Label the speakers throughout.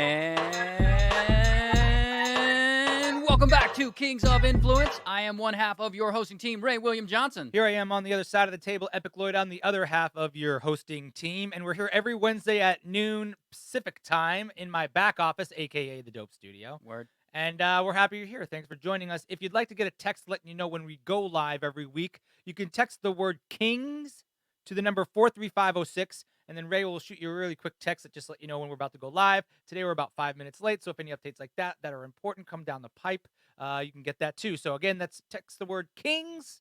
Speaker 1: And welcome back to Kings of Influence. I am one half of your hosting team, Ray William Johnson.
Speaker 2: Here I am on the other side of the table, Epic Lloyd on the other half of your hosting team. And we're here every Wednesday at noon Pacific time in my back office, a.k.a. the Dope Studio.
Speaker 1: Word.
Speaker 2: And we're happy you're here. Thanks for joining us. If you'd like to get a text letting you know when we go live every week, you can text the word KINGS to the number 43506. And then Ray will shoot you a really quick text that just let you know when we're about to go live. Today we're about 5 minutes late, so if any updates like that are important come down the pipe, you can get that too. So again, that's text the word KINGS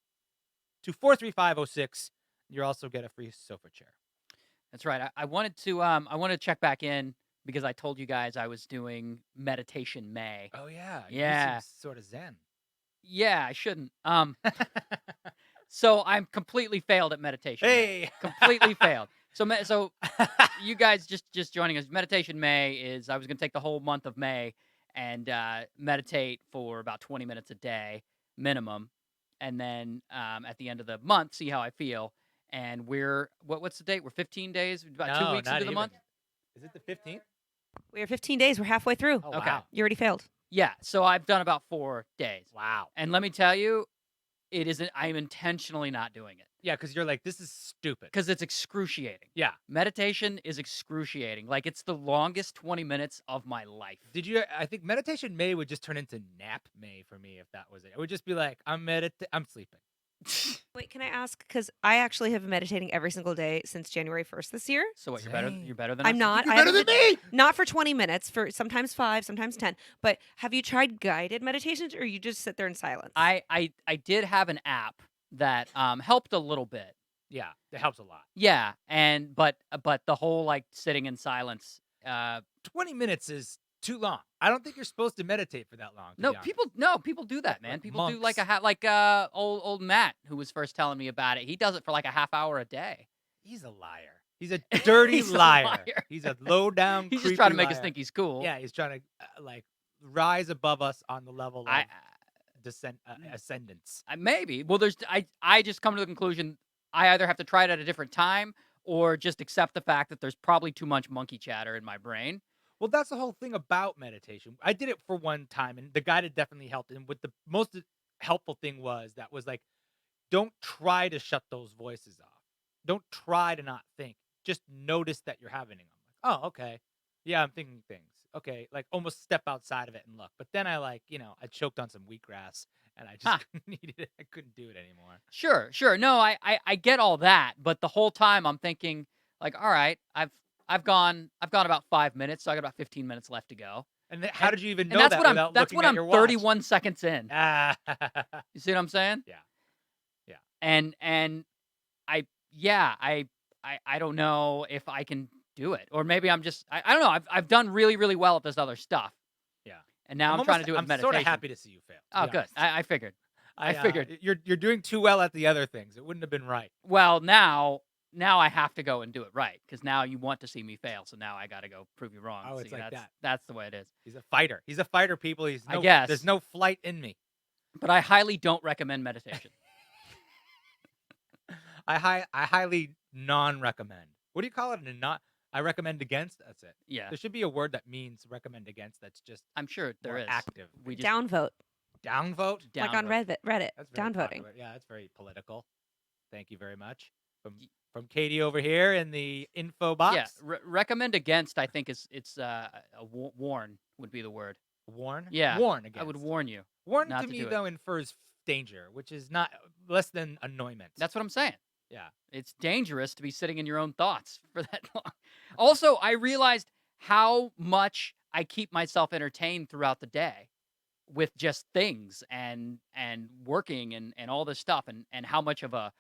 Speaker 2: to 43506. You'll also get a free sofa chair.
Speaker 1: That's right. I wanted to check back in because I told you guys I was doing Meditation May.
Speaker 2: Oh yeah,
Speaker 1: Yeah.
Speaker 2: You seem sort of zen.
Speaker 1: Yeah, I shouldn't. So I'm completely failed at meditation.
Speaker 2: Hey,
Speaker 1: completely failed. So you guys just joining us. Meditation May is I was going to take the whole month of May and meditate for about 20 minutes a day minimum, and then at the end of the month see how I feel. And what's the date? We're 15 days, about 2 weeks into the month.
Speaker 2: Is it the 15th?
Speaker 3: We are 15 days. We're halfway through.
Speaker 2: Oh,
Speaker 1: Okay.
Speaker 2: wow.
Speaker 3: You already failed.
Speaker 1: Yeah, so I've done about 4 days.
Speaker 2: Wow.
Speaker 1: And let me tell you, I'm intentionally not doing it.
Speaker 2: Yeah, because you're like, this is stupid.
Speaker 1: Because it's excruciating.
Speaker 2: Yeah.
Speaker 1: Meditation is excruciating. Like, it's the longest 20 minutes of my life.
Speaker 2: I think Meditation May would just turn into Nap May for me if that was it. It would just be like, I'm sleeping.
Speaker 3: Wait, can I ask? Because I actually have been meditating every single day since January 1st this year.
Speaker 1: So what, you're
Speaker 2: Dang.
Speaker 1: better than
Speaker 3: I'm
Speaker 1: us?
Speaker 3: not.
Speaker 2: You're
Speaker 3: I
Speaker 2: better
Speaker 3: haven't
Speaker 2: than
Speaker 3: been-
Speaker 2: me!
Speaker 3: Not for 20 minutes, for sometimes 5, sometimes 10. But have you tried guided meditations or you just sit there in silence?
Speaker 1: I did have an app that helped a little bit.
Speaker 2: Yeah, it helps a lot.
Speaker 1: Yeah, but the whole, like, sitting in silence,
Speaker 2: 20 minutes is too long. I don't think you're supposed to meditate for that long.
Speaker 1: No, people do that, man.
Speaker 2: Like
Speaker 1: People do like
Speaker 2: monks.
Speaker 1: old Matt who was first telling me about it. He does it for like a half hour a day.
Speaker 2: He's a liar. He's a dirty
Speaker 1: He's a
Speaker 2: liar.
Speaker 1: liar.
Speaker 2: He's a low down.
Speaker 1: He's just trying to make
Speaker 2: liar.
Speaker 1: us think he's cool.
Speaker 2: Yeah, he's trying to rise above us on the level of ascendance.
Speaker 1: Maybe. Well, I just come to the conclusion I either have to try it at a different time or just accept the fact that there's probably too much monkey chatter in my brain.
Speaker 2: Well, that's the whole thing about meditation. I did it for one time, and the guide had definitely helped. And what the most helpful thing was like, don't try to shut those voices off. Don't try to not think. Just notice that you're having them. Like, oh, okay. Yeah, I'm thinking things. Okay, like almost step outside of it and look. But then I choked on some wheatgrass, and I just needed it. I couldn't do it anymore.
Speaker 1: Sure. No, I get all that, but the whole time I'm thinking, like, all right, I've gone about 5 minutes, so I got about 15 minutes left to go.
Speaker 2: And how did you even know
Speaker 1: that's
Speaker 2: that
Speaker 1: what
Speaker 2: without
Speaker 1: that's
Speaker 2: looking
Speaker 1: what
Speaker 2: at
Speaker 1: I'm
Speaker 2: your watch?
Speaker 1: 31 seconds in.
Speaker 2: Ah.
Speaker 1: You see what I'm saying?
Speaker 2: Yeah.
Speaker 1: And I don't know if I can do it, or maybe I'm just I don't know. I've done really, really well at this other stuff.
Speaker 2: Yeah.
Speaker 1: And now I'm trying to do it with meditation.
Speaker 2: I'm sort of happy to see you fail.
Speaker 1: Oh, good. I figured. I figured.
Speaker 2: You're doing too well at the other things. It wouldn't have been right.
Speaker 1: Well, now I have to go and do it right, because now you want to see me fail, so now I got to go prove you wrong.
Speaker 2: Oh, it's like that.
Speaker 1: That's the way it is.
Speaker 2: He's a fighter. He's a fighter, people.
Speaker 1: I guess.
Speaker 2: There's no flight in me.
Speaker 1: But I highly don't recommend meditation.
Speaker 2: I highly non-recommend. What do you call it? I recommend against. That's it.
Speaker 1: Yeah.
Speaker 2: There should be a word that means recommend against. That's just
Speaker 1: I'm sure there
Speaker 2: more
Speaker 1: is.
Speaker 2: active.
Speaker 1: We just
Speaker 3: Downvote.
Speaker 2: Downvote.
Speaker 3: Like on Reddit.
Speaker 2: That's very
Speaker 3: Downvoting.
Speaker 2: popular. Yeah, that's very political. Thank you very much. From Katie over here in the info box.
Speaker 1: Yeah, recommend against. I think warn would be the word.
Speaker 2: Warn.
Speaker 1: Yeah,
Speaker 2: warn against.
Speaker 1: I would warn you.
Speaker 2: Warn
Speaker 1: not
Speaker 2: to
Speaker 1: to
Speaker 2: me
Speaker 1: do it.
Speaker 2: though infers danger, which is not less than annoyment.
Speaker 1: That's what I'm saying.
Speaker 2: Yeah.
Speaker 1: It's dangerous to be sitting in your own thoughts for that long. Also, I realized how much I keep myself entertained throughout the day with just things and working and all this stuff, and how much of a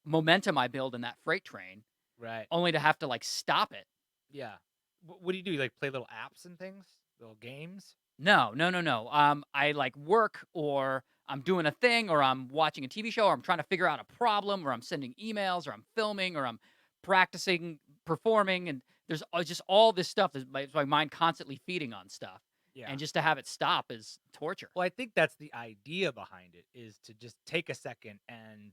Speaker 1: momentum I build in that freight train,
Speaker 2: Right.
Speaker 1: only to have to like stop it.
Speaker 2: Yeah. What do you do? You, like play little apps and things, little games?
Speaker 1: No. I like work, or I'm doing a thing, or I'm watching a TV show, or I'm trying to figure out a problem, or I'm sending emails, or I'm filming, or I'm practicing performing, and there's just all this stuff that's my mind constantly feeding on stuff.
Speaker 2: Yeah.
Speaker 1: And just to have it stop is torture.
Speaker 2: Well, I think that's the idea behind it, is to just take a second and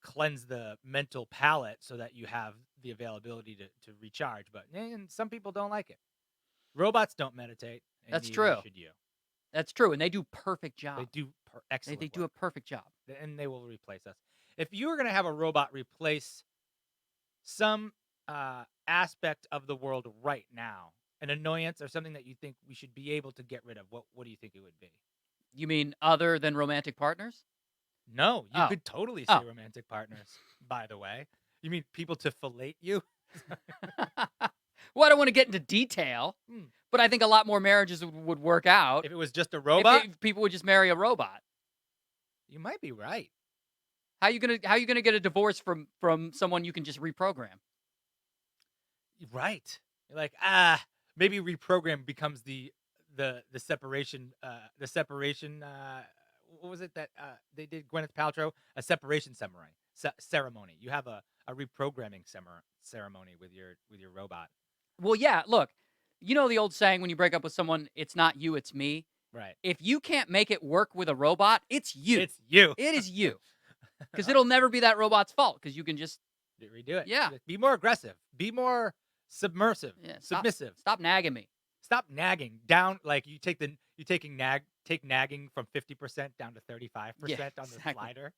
Speaker 2: cleanse the mental palate so that you have the availability to recharge. But and some people don't like it. Robots don't meditate. And
Speaker 1: That's
Speaker 2: neither
Speaker 1: true.
Speaker 2: should you.
Speaker 1: That's true, and they do perfect
Speaker 2: They
Speaker 1: job.
Speaker 2: do
Speaker 1: They
Speaker 2: excellent
Speaker 1: do a
Speaker 2: work,
Speaker 1: perfect job.
Speaker 2: and they will replace us. If you were going to have a robot replace some aspect of the world right now, an annoyance or something that you think we should be able to get rid of, what do you think it would be?
Speaker 1: You mean other than romantic partners?
Speaker 2: No, you
Speaker 1: Oh.
Speaker 2: could totally say
Speaker 1: Oh.
Speaker 2: romantic partners, by the way. You mean people to fillet you?
Speaker 1: Well, I don't want to get into detail, but I think a lot more marriages would work out
Speaker 2: If it was just a robot?
Speaker 1: if people would just marry a robot.
Speaker 2: You might be right.
Speaker 1: How you gonna get a divorce from someone you can just reprogram?
Speaker 2: Right. Like, maybe reprogram becomes the separation what was it that they did Gwyneth Paltrow? A separation ceremony. You have a reprogramming ceremony with your robot.
Speaker 1: Well, yeah, look, you know the old saying when you break up with someone, it's not you, it's me.
Speaker 2: Right.
Speaker 1: If you can't make it work with a robot, it's you.
Speaker 2: It's you.
Speaker 1: It is you. Because it'll never be that robot's fault because you can just
Speaker 2: redo it.
Speaker 1: Yeah.
Speaker 2: Be more aggressive. Be more submersive.
Speaker 1: stop,
Speaker 2: Submissive.
Speaker 1: Stop nagging me.
Speaker 2: Stop nagging. Down like take nagging from 50% down to 35% on
Speaker 1: exactly.
Speaker 2: the slider.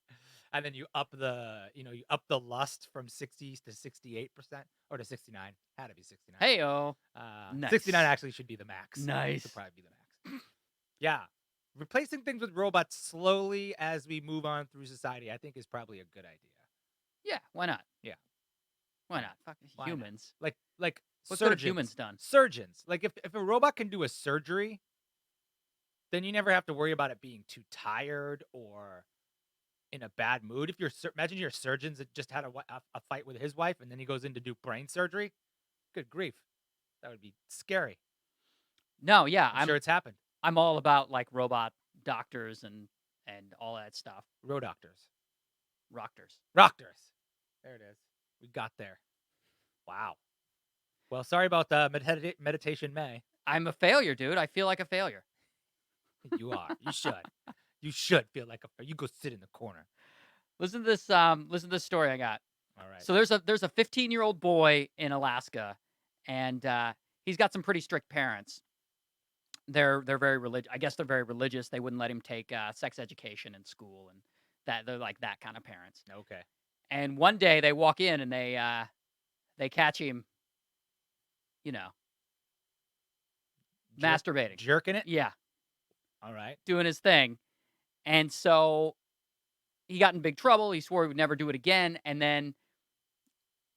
Speaker 2: And then you up the lust from 60 to 68% or to 69. Had to be 69.
Speaker 1: Hey-o. Nice.
Speaker 2: 69 actually should be the max.
Speaker 1: Nice.
Speaker 2: Should probably be the max. Yeah. Replacing things with robots slowly as we move on through society, I think is probably a good idea.
Speaker 1: Yeah, why not?
Speaker 2: Yeah.
Speaker 1: Why not? Fuck
Speaker 2: Why not?
Speaker 1: humans.
Speaker 2: Like
Speaker 1: What
Speaker 2: surgeons.
Speaker 1: good have humans done?
Speaker 2: Surgeons. Like if a robot can do a surgery, then you never have to worry about it being too tired or in a bad mood. If you're imagine your surgeons that just had a fight with his wife and then he goes in to do brain surgery. Good grief, that would be scary.
Speaker 1: No, yeah,
Speaker 2: I'm sure it's happened.
Speaker 1: I'm all about like robot doctors and all that stuff.
Speaker 2: Rodoctors.
Speaker 1: Roctors.
Speaker 2: There it is. We got there. Wow. Well, sorry about the meditation, May.
Speaker 1: I'm a failure, dude. I feel like a failure.
Speaker 2: You are. You should. You should feel like you go sit in the corner.
Speaker 1: Listen to this story I got.
Speaker 2: All right.
Speaker 1: So there's a 15-year-old boy in Alaska, and he's got some pretty strict parents. They're very religious. I guess they're very religious. They wouldn't let him take sex education in school, and that they're like that kind of parents.
Speaker 2: Okay.
Speaker 1: And one day they walk in and they catch him, masturbating,
Speaker 2: jerking it.
Speaker 1: Yeah,
Speaker 2: All right.
Speaker 1: doing his thing, and so he got in big trouble. He swore he would never do it again, and then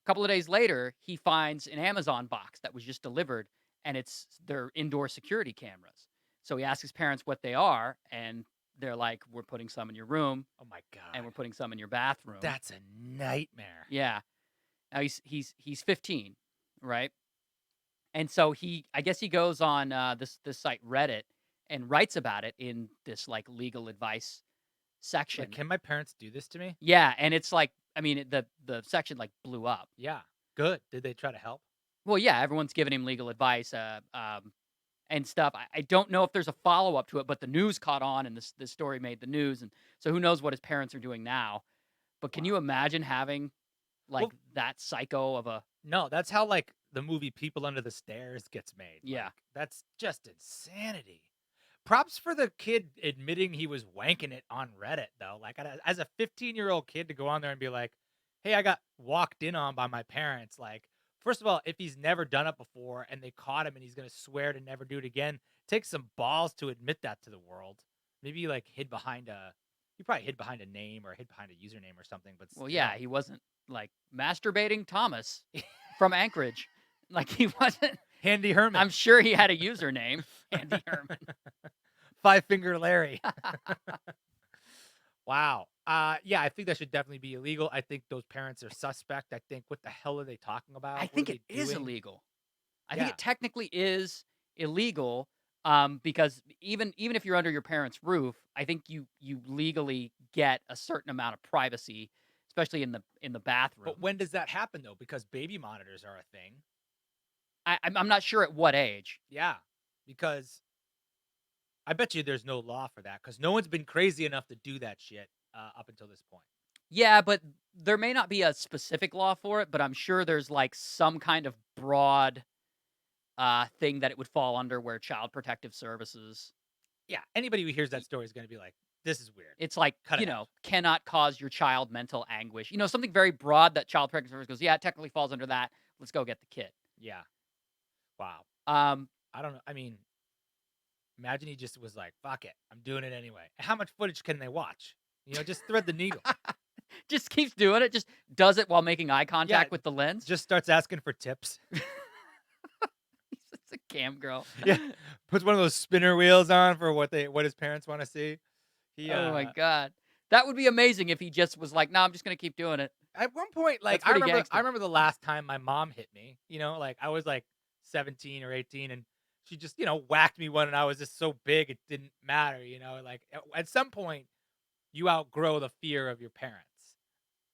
Speaker 1: a couple of days later, he finds an Amazon box that was just delivered, and it's their indoor security cameras. So he asks his parents what they are, and they're like, "We're putting some in your room,
Speaker 2: Oh my god.
Speaker 1: and we're putting some in your bathroom."
Speaker 2: That's a nightmare.
Speaker 1: Yeah. Now he's 15, right? And so I guess he goes on this site Reddit and writes about it in this like legal advice section.
Speaker 2: Like, can my parents do this to me?
Speaker 1: Yeah, and it's like, I mean, the section like blew up.
Speaker 2: Yeah. Good. Did they try to help?
Speaker 1: Well, yeah, everyone's giving him legal advice and stuff. I don't know if there's a follow up to it, but the news caught on, and this story made the news, and so who knows what his parents are doing now? But can you imagine having like that psycho of a?
Speaker 2: No, that's how like the movie People Under the Stairs gets made.
Speaker 1: Yeah.
Speaker 2: Like, that's just insanity. Props for the kid admitting he was wanking it on Reddit, though. Like, as a 15-year-old kid to go on there and be like, hey, I got walked in on by my parents. Like, first of all, if he's never done it before and they caught him and he's going to swear to never do it again, take some balls to admit that to the world. Maybe he probably hid behind a name or hid behind a username or something. But
Speaker 1: Well, yeah, he wasn't like masturbating Thomas from Anchorage. Like he wasn't.
Speaker 2: Handy Herman.
Speaker 1: I'm sure he had a username, Andy Herman.
Speaker 2: 5-Finger Larry. Wow. Yeah, I think that should definitely be illegal. I think those parents are suspect. I think, what the hell are they talking about?
Speaker 1: I think it is illegal. I think
Speaker 2: Yeah.
Speaker 1: it technically is illegal because even if you're under your parents' roof, I think you legally get a certain amount of privacy, especially in the bathroom.
Speaker 2: But when does that happen, though? Because baby monitors are a thing.
Speaker 1: I'm not sure at what age.
Speaker 2: Yeah, because I bet you there's no law for that because no one's been crazy enough to do that shit up until this point.
Speaker 1: Yeah, but there may not be a specific law for it, but I'm sure there's like some kind of broad thing that it would fall under, where Child Protective Services.
Speaker 2: Yeah, anybody who hears that story is going to be like, "This is weird."
Speaker 1: It's like,
Speaker 2: Cut it out.
Speaker 1: cannot cause your child mental anguish. Something very broad that Child Protective Services goes, yeah, it technically falls under that. Let's go get the kid.
Speaker 2: Yeah. Wow.
Speaker 1: Um,
Speaker 2: I don't know. I mean, imagine he just was like, "Fuck it, I'm doing it anyway." How much footage can they watch? Just thread the needle.
Speaker 1: just keeps doing it. Just does it while making eye contact
Speaker 2: Yeah,
Speaker 1: with the lens.
Speaker 2: Just starts asking for tips.
Speaker 1: It's a cam girl.
Speaker 2: Yeah, puts one of those spinner wheels on for what his parents want to see. He
Speaker 1: Oh my god, that would be amazing if he just was like, "No, I'm just gonna keep doing it."
Speaker 2: at one point, like
Speaker 1: That's pretty
Speaker 2: I
Speaker 1: gangster.
Speaker 2: remember the last time my mom hit me. Like I was like 17 or 18, and she just whacked me one, and I was just so big it didn't matter. Like at some point you outgrow the fear of your parents.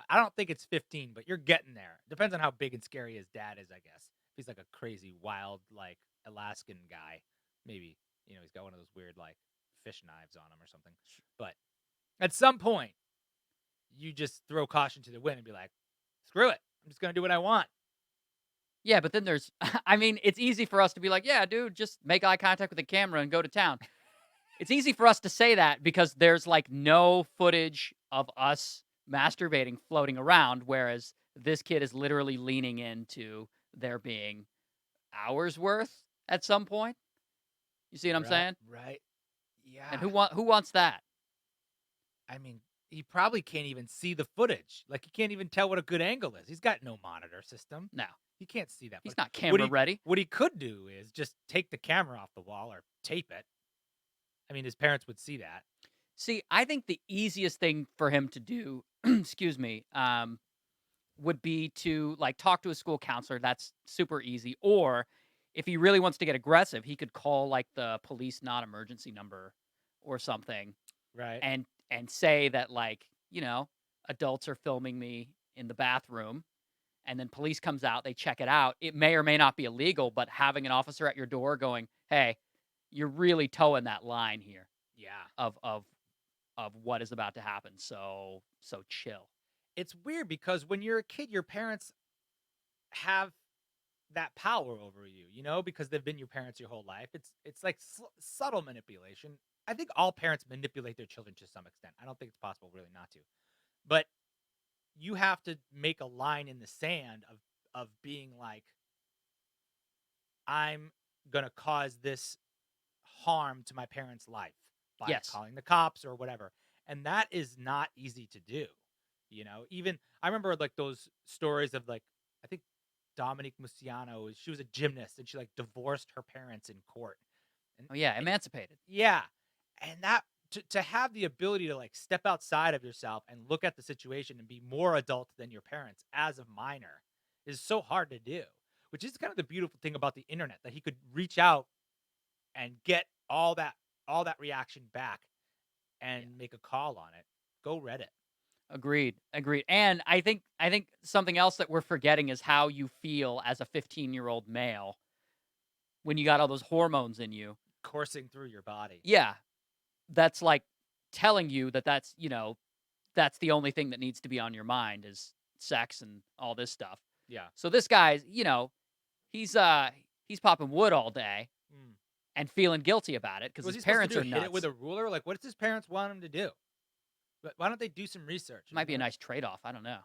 Speaker 2: I don't think it's 15, but you're getting there. Depends on how big and scary his dad is, I guess. If he's like a crazy, wild, like Alaskan guy, maybe he's got one of those weird like fish knives on him or something. But at some point, you just throw caution to the wind and be like, "Screw it! I'm just gonna do what I want."
Speaker 1: Yeah, but then there's, I mean, it's easy for us to be like, "Yeah, dude, just make eye contact with the camera and go to town." It's easy for us to say that because there's like no footage of us masturbating floating around, whereas this kid is literally leaning into there being hours worth at some point. You see what I'm saying?
Speaker 2: Right. Yeah.
Speaker 1: And who wants that?
Speaker 2: I mean, he probably can't even see the footage. Like he can't even tell what a good angle is. He's got no monitor system.
Speaker 1: No,
Speaker 2: He can't see that.
Speaker 1: he's
Speaker 2: But
Speaker 1: not camera ready.
Speaker 2: what he could do is just take the camera off the wall or tape it. I mean, his parents would see that.
Speaker 1: See, I think the easiest thing for him to do, excuse me, would be to like talk to a school counselor. That's super easy. Or if he really wants to get aggressive, he could call like the police non-emergency number or something,
Speaker 2: Right.
Speaker 1: and say that like adults are filming me in the bathroom, and then police comes out, they check it out. It may or may not be illegal, but having an officer at your door going, "Hey, you're really towing that line here
Speaker 2: Yeah.
Speaker 1: of what is about to happen. So chill."
Speaker 2: It's weird because when you're a kid, your parents have that power over you, because they've been your parents your whole life. It's like subtle manipulation. I think all parents manipulate their children to some extent. I don't think it's possible really not to. But you have to make a line in the sand of being like, I'm going to cause this harm to my parents' life by
Speaker 1: Yes.
Speaker 2: calling the cops or whatever. And that is not easy to do. Even I remember like those stories of like, I think Dominique Musiano, she was a gymnast and she like divorced her parents in court. And
Speaker 1: Oh yeah, emancipated.
Speaker 2: yeah. And that to have the ability to like step outside of yourself and look at the situation and be more adult than your parents as a minor is so hard to do, which is kind of the beautiful thing about the internet, that he could reach out and get all that reaction back and make a call on it. Go Reddit.
Speaker 1: Agreed. And I think something else that we're forgetting is how you feel as a 15-year-old male when you got all those hormones in you
Speaker 2: coursing through your body.
Speaker 1: Yeah. That's like telling you that that's the only thing that needs to be on your mind is sex and all this stuff.
Speaker 2: Yeah.
Speaker 1: So this guy's, he's popping wood all day and feeling guilty about it because his parents are nuts.
Speaker 2: Hit it with a ruler? Like, what does his parents want him to do? But why don't they do some research?
Speaker 1: Might be a nice trade-off. I don't know.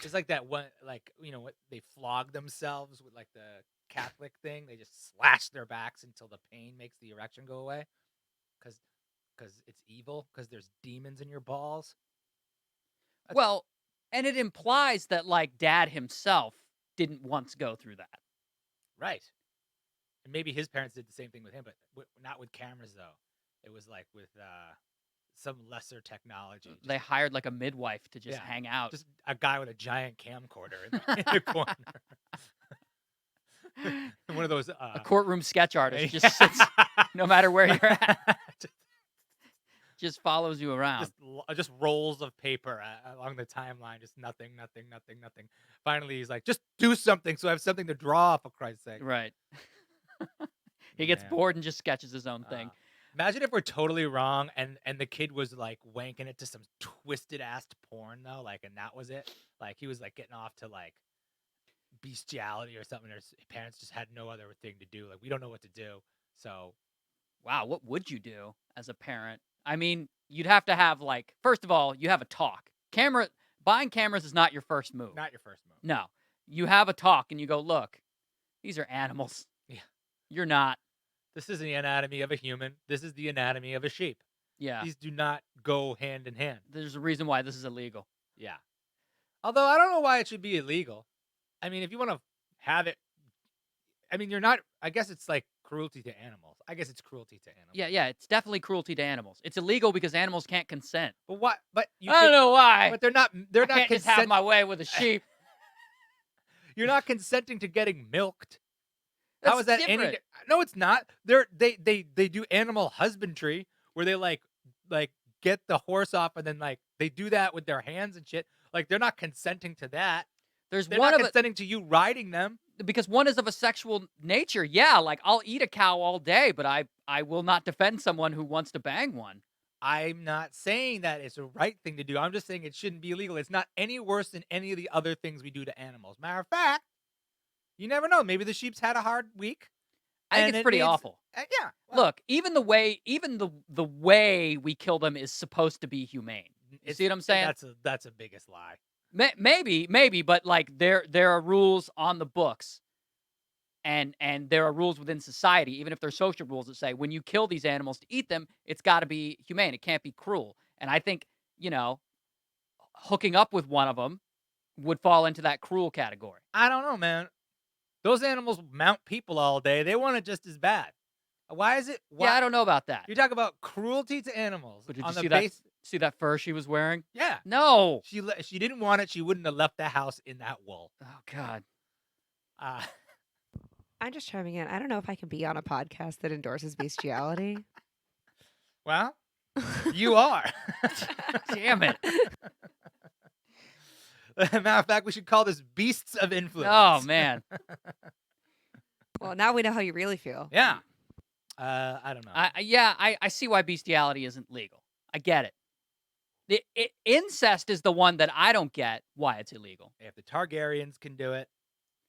Speaker 2: It's like that one, like, what they flog themselves with, like the Catholic thing. They just slash their backs until the pain makes the erection go away, because it's evil. Because there's demons in your balls.
Speaker 1: Well, and it implies that like Dad himself didn't once go through that.
Speaker 2: Right. And maybe his parents did the same thing with him, but not with cameras though. It was like with some lesser technology.
Speaker 1: They hired like a midwife to just hang out.
Speaker 2: Just a guy with a giant camcorder in the corner. One of those
Speaker 1: a courtroom sketch artist just sits no matter where you're at. Just follows you around.
Speaker 2: Just rolls of paper along the timeline. Just nothing. Finally, he's like, just do something so I have something to draw, for Christ's sake.
Speaker 1: Right. He gets bored and just sketches his own thing.
Speaker 2: Imagine if we're totally wrong and the kid was like wanking it to some twisted ass porn though, like, and that was it. Like he was like getting off to like bestiality or something. Their parents just had no other thing to do. Like, we don't know what to do. So,
Speaker 1: Wow, what would you do as a parent? I mean, you'd have to have like, first of all, you have a talk. Buying cameras is not your first move.
Speaker 2: not your first move.
Speaker 1: No, you have a talk and you go, look, these are animals.
Speaker 2: Yeah.
Speaker 1: You're not.
Speaker 2: This is the anatomy of a human. This is the anatomy of a sheep.
Speaker 1: Yeah.
Speaker 2: These do not go hand in hand.
Speaker 1: There's a reason why this is illegal.
Speaker 2: Yeah. Although I don't know why it should be illegal. I mean, if you want to have it, I mean, you're not. I guess it's like cruelty to animals. I guess it's cruelty to animals.
Speaker 1: Yeah, it's definitely cruelty to animals. It's illegal because animals can't consent.
Speaker 2: But what? But you.
Speaker 1: I don't know why.
Speaker 2: But they're not. They're
Speaker 1: I
Speaker 2: not
Speaker 1: can't just have my way with a sheep.
Speaker 2: You're not consenting to getting milked.
Speaker 1: That's
Speaker 2: How is that
Speaker 1: different.
Speaker 2: any? No, it's not. They do animal husbandry where they like get the horse off and then like they do that with their hands and shit. Like they're not consenting to that.
Speaker 1: There's
Speaker 2: They're
Speaker 1: one
Speaker 2: not
Speaker 1: of it
Speaker 2: consenting to you riding them.
Speaker 1: because one is of a sexual nature. Yeah, like I'll eat a cow all day, but I will not defend someone who wants to bang one.
Speaker 2: I'm not saying that it's the right thing to do. I'm just saying it shouldn't be illegal. It's not any worse than any of the other things we do to animals. Matter of fact, you never know. Maybe the sheep's had a hard week.
Speaker 1: I think
Speaker 2: and
Speaker 1: it's
Speaker 2: it
Speaker 1: pretty
Speaker 2: needs-
Speaker 1: awful.
Speaker 2: Yeah. well,
Speaker 1: Look, even the way we kill them is supposed to be humane. You see what I'm saying?
Speaker 2: That's a biggest lie.
Speaker 1: Maybe, but like there are rules on the books, and there are rules within society, even if they're social rules that say when you kill these animals to eat them, it's got to be humane. It can't be cruel. And I think hooking up with one of them would fall into that cruel category.
Speaker 2: I don't know, man. Those animals mount people all day. They want it just as bad. Why is it? Why,
Speaker 1: Yeah, I don't know about that.
Speaker 2: You talk about cruelty to animals.
Speaker 1: But did
Speaker 2: on
Speaker 1: you
Speaker 2: the
Speaker 1: see
Speaker 2: base,
Speaker 1: See that fur she was wearing?
Speaker 2: Yeah.
Speaker 1: No.
Speaker 2: She didn't want it. She wouldn't have left the house in that wool.
Speaker 1: Oh God.
Speaker 3: I'm just chiming in. I don't know if I can be on a podcast that endorses bestiality.
Speaker 2: Well, you are.
Speaker 1: Damn it.
Speaker 2: Matter of fact, we should call this Beasts of Influence.
Speaker 1: Oh man.
Speaker 3: Well, now we know how you really feel.
Speaker 2: Yeah. I don't know.
Speaker 1: I see why bestiality isn't legal. I get it. Incest is the one that I don't get why it's illegal.
Speaker 2: If the Targaryens can do it,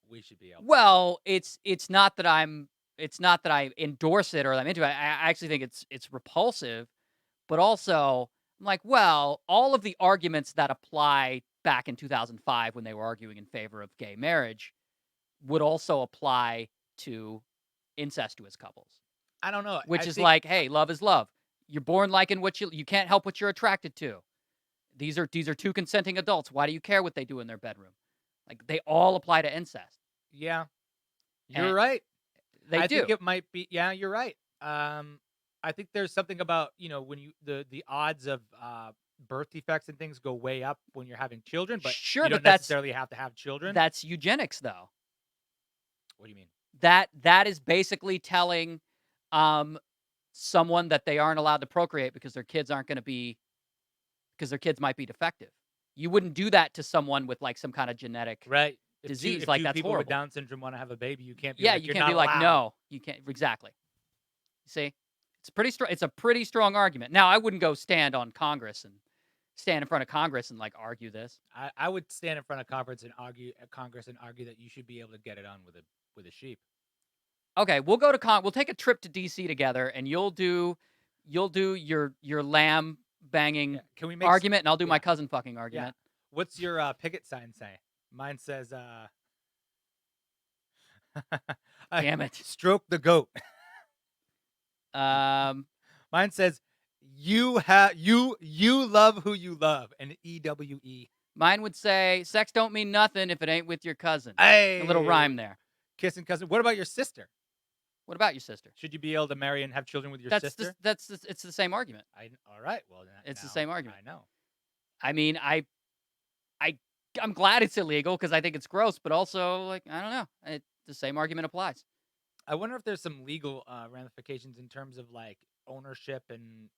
Speaker 2: we should be able.
Speaker 1: Well, it's not that I endorse it or I'm into it. I actually think it's repulsive, but also I'm like, well, all of the arguments that apply back in 2005 when they were arguing in favor of gay marriage would also apply to incestuous couples.
Speaker 2: I don't know.
Speaker 1: Which
Speaker 2: I
Speaker 1: is
Speaker 2: think-
Speaker 1: like, hey, love is love. You're born liking what you can't help what you're attracted to. These are two consenting adults. Why do you care what they do in their bedroom? Like they all apply to incest.
Speaker 2: Yeah. You're
Speaker 1: And
Speaker 2: right.
Speaker 1: They
Speaker 2: I
Speaker 1: do.
Speaker 2: think it might be. Yeah, you're right. I think there's something about when you the odds of birth defects and things go way up when you're having children, but
Speaker 1: Sure,
Speaker 2: you don't
Speaker 1: but that's
Speaker 2: necessarily have to have children.
Speaker 1: That's eugenics, though.
Speaker 2: What do you mean?
Speaker 1: That is basically telling someone that they aren't allowed to procreate because their kids might be defective. You wouldn't do that to someone with like some kind of genetic
Speaker 2: Right.
Speaker 1: disease.
Speaker 2: If
Speaker 1: Like
Speaker 2: two
Speaker 1: that's
Speaker 2: people
Speaker 1: horrible.
Speaker 2: with Down syndrome want to have a baby, you can't be
Speaker 1: Yeah,
Speaker 2: like,
Speaker 1: you
Speaker 2: "You're
Speaker 1: can't be
Speaker 2: not
Speaker 1: like,
Speaker 2: allowed."
Speaker 1: no, you can't. Exactly. See, it's a pretty strong argument. Now, I wouldn't go stand in front of Congress and like argue this.
Speaker 2: I would stand in front of Congress and argue that you should be able to get it on with a sheep.
Speaker 1: Okay, we'll go to we'll take a trip to DC together, and you'll do your lamb banging
Speaker 2: Yeah. Can we make
Speaker 1: argument, and I'll do my
Speaker 2: yeah.
Speaker 1: cousin fucking argument.
Speaker 2: What's your picket sign say? Mine says
Speaker 1: Damn it.
Speaker 2: Stroke the goat.
Speaker 1: Um,
Speaker 2: Mine says you love who you love, and EWE.
Speaker 1: mine would say sex don't mean nothing if it ain't with your cousin.
Speaker 2: Hey,
Speaker 1: A little rhyme there.
Speaker 2: Kissing cousin. What about your sister?
Speaker 1: What about your sister?
Speaker 2: Should you be able to marry and have children with your
Speaker 1: That's
Speaker 2: sister?
Speaker 1: It's the same argument.
Speaker 2: All right. Well,
Speaker 1: It's the
Speaker 2: now
Speaker 1: same argument.
Speaker 2: I know.
Speaker 1: I mean, I'm glad it's illegal because I think it's gross, but also like I don't know. The same argument applies.
Speaker 2: I wonder if there's some legal ramifications in terms of like ownership and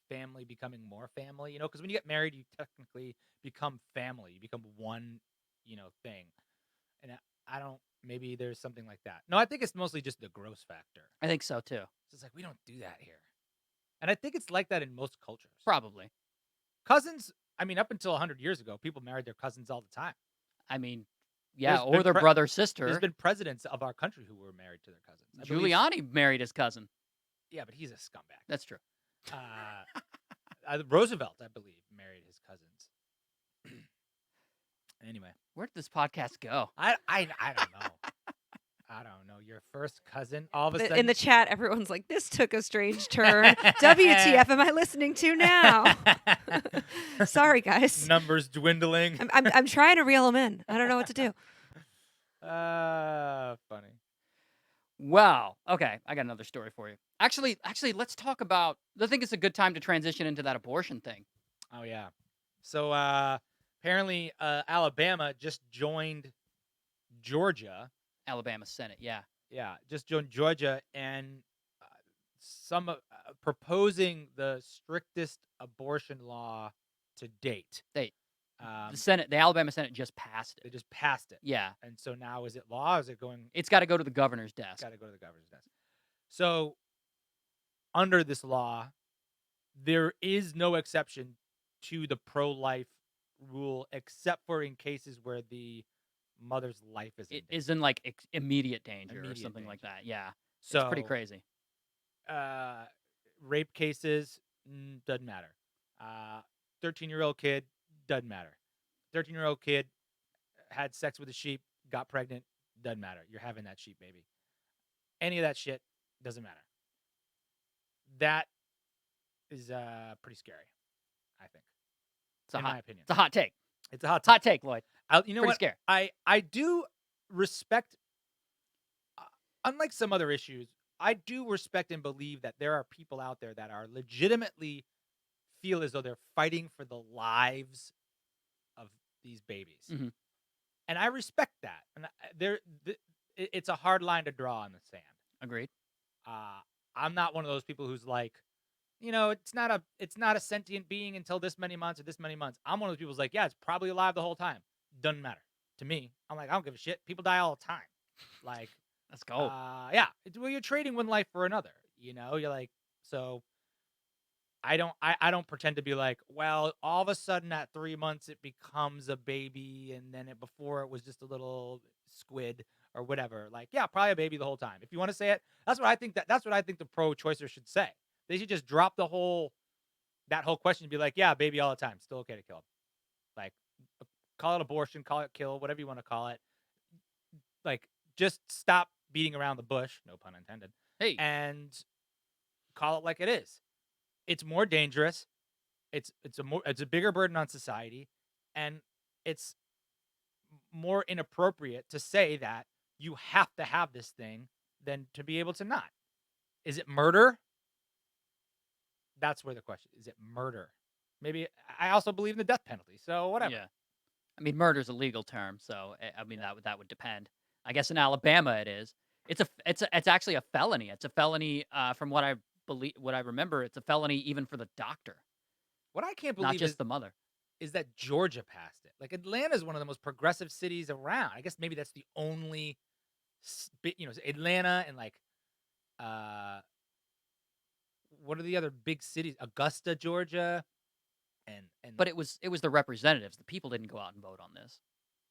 Speaker 2: family becoming more family. Because when you get married, you technically become family. You become one, thing. And I don't. Maybe there's something like that. No, I think it's mostly just the gross factor.
Speaker 1: I think so too.
Speaker 2: It's just like we don't do that here, and I think it's like that in most cultures.
Speaker 1: Probably.
Speaker 2: Cousins. I mean, up until 100 years ago, people married their cousins all the time.
Speaker 1: I mean, Yeah,
Speaker 2: There's
Speaker 1: or
Speaker 2: been
Speaker 1: their brother or
Speaker 2: There's
Speaker 1: sister.
Speaker 2: been presidents of our country who were married to their cousins. I believe.
Speaker 1: Giuliani married his cousin.
Speaker 2: Yeah, but he's a scumbag.
Speaker 1: That's true.
Speaker 2: Roosevelt, I believe, married his cousins. Anyway,
Speaker 1: Where did this podcast go?
Speaker 2: I don't know. I don't know. Your first cousin, all of a
Speaker 3: In
Speaker 2: sudden.
Speaker 3: the chat, everyone's like, "This took a strange turn. WTF am I listening to now?" Sorry, guys.
Speaker 2: Numbers dwindling.
Speaker 3: I'm trying to reel them in. I don't know what to do.
Speaker 2: Funny.
Speaker 1: Well, okay, I got another story for you. Actually, let's talk about. I think it's a good time to transition into that abortion thing.
Speaker 2: Oh yeah. So apparently Alabama just joined Georgia.
Speaker 1: Alabama Senate, yeah.
Speaker 2: Yeah, just joined Georgia and some proposing the strictest abortion law to date.
Speaker 1: The Senate, the Alabama Senate just passed
Speaker 2: They
Speaker 1: it.
Speaker 2: just passed it.
Speaker 1: Yeah,
Speaker 2: And so now is it law? Is it going?
Speaker 1: it's got to go to the governor's desk.
Speaker 2: Got to go to the governor's desk. So under this law, there is no exception to the pro-life rule except for in cases where the mother's life is in
Speaker 1: It
Speaker 2: danger.
Speaker 1: is in like immediate danger or
Speaker 2: Immediate
Speaker 1: something like
Speaker 2: danger.
Speaker 1: that. Yeah,
Speaker 2: So
Speaker 1: it's pretty crazy.
Speaker 2: Rape cases doesn't matter. 13-year-old kid doesn't matter. 13-year-old kid had sex with a sheep, got pregnant, doesn't matter. You're having that sheep baby. Any of that shit doesn't matter. That is pretty scary, I think. In my opinion.
Speaker 1: It's a hot take.
Speaker 2: It's a hot
Speaker 1: Hot take, Lloyd.
Speaker 2: You know
Speaker 1: Pretty
Speaker 2: what?
Speaker 1: scary.
Speaker 2: I do respect, unlike some other issues, I do respect and believe that there are people out there that are legitimately feel as though they're fighting for the lives of these babies.
Speaker 1: Mhm.
Speaker 2: And I respect that. And it's a hard line to draw in the sand.
Speaker 1: Agreed.
Speaker 2: I'm not one of those people who's like, it's not a sentient being until this many months or this many months. I'm one of those people who's like, yeah, it's probably alive the whole time. Doesn't matter to me. I'm like, I don't give a shit. People die all the time. Like,
Speaker 1: let's go.
Speaker 2: Yeah. Well, you're trading one life for another. You're like, so. I don't pretend to be like, well, all of a sudden at 3 months it becomes a baby, and then before it was just a little squid or whatever. Like, yeah, probably a baby the whole time. If you want to say it, that's what I think. That's what I think the pro-choicers should say. They should just drop that whole question and be like, yeah, baby all the time, still okay to kill. Like, call it abortion, call it kill, whatever you want to call it. Like, just stop beating around the bush, no pun intended.
Speaker 1: Hey,
Speaker 2: and call it like it is. It's more dangerous. It's a bigger burden on society, and it's more inappropriate to say that you have to have this thing than to be able to not. Is it murder? That's where the question is. It murder? Maybe. I also believe in the death penalty. So whatever.
Speaker 1: Yeah. I mean, murder's a legal term, so I mean that would depend. I guess in Alabama it is. It's actually a felony. It's a felony from what I remember. It's a felony even for the doctor,
Speaker 2: What I can't
Speaker 1: not
Speaker 2: believe
Speaker 1: just the mother.
Speaker 2: is that Georgia passed it. Like, Atlanta is one of the most progressive cities around. I guess maybe that's the only, Atlanta and like, what are the other big cities? Augusta, Georgia, and
Speaker 1: But it was the representatives. The people didn't go out and vote on this.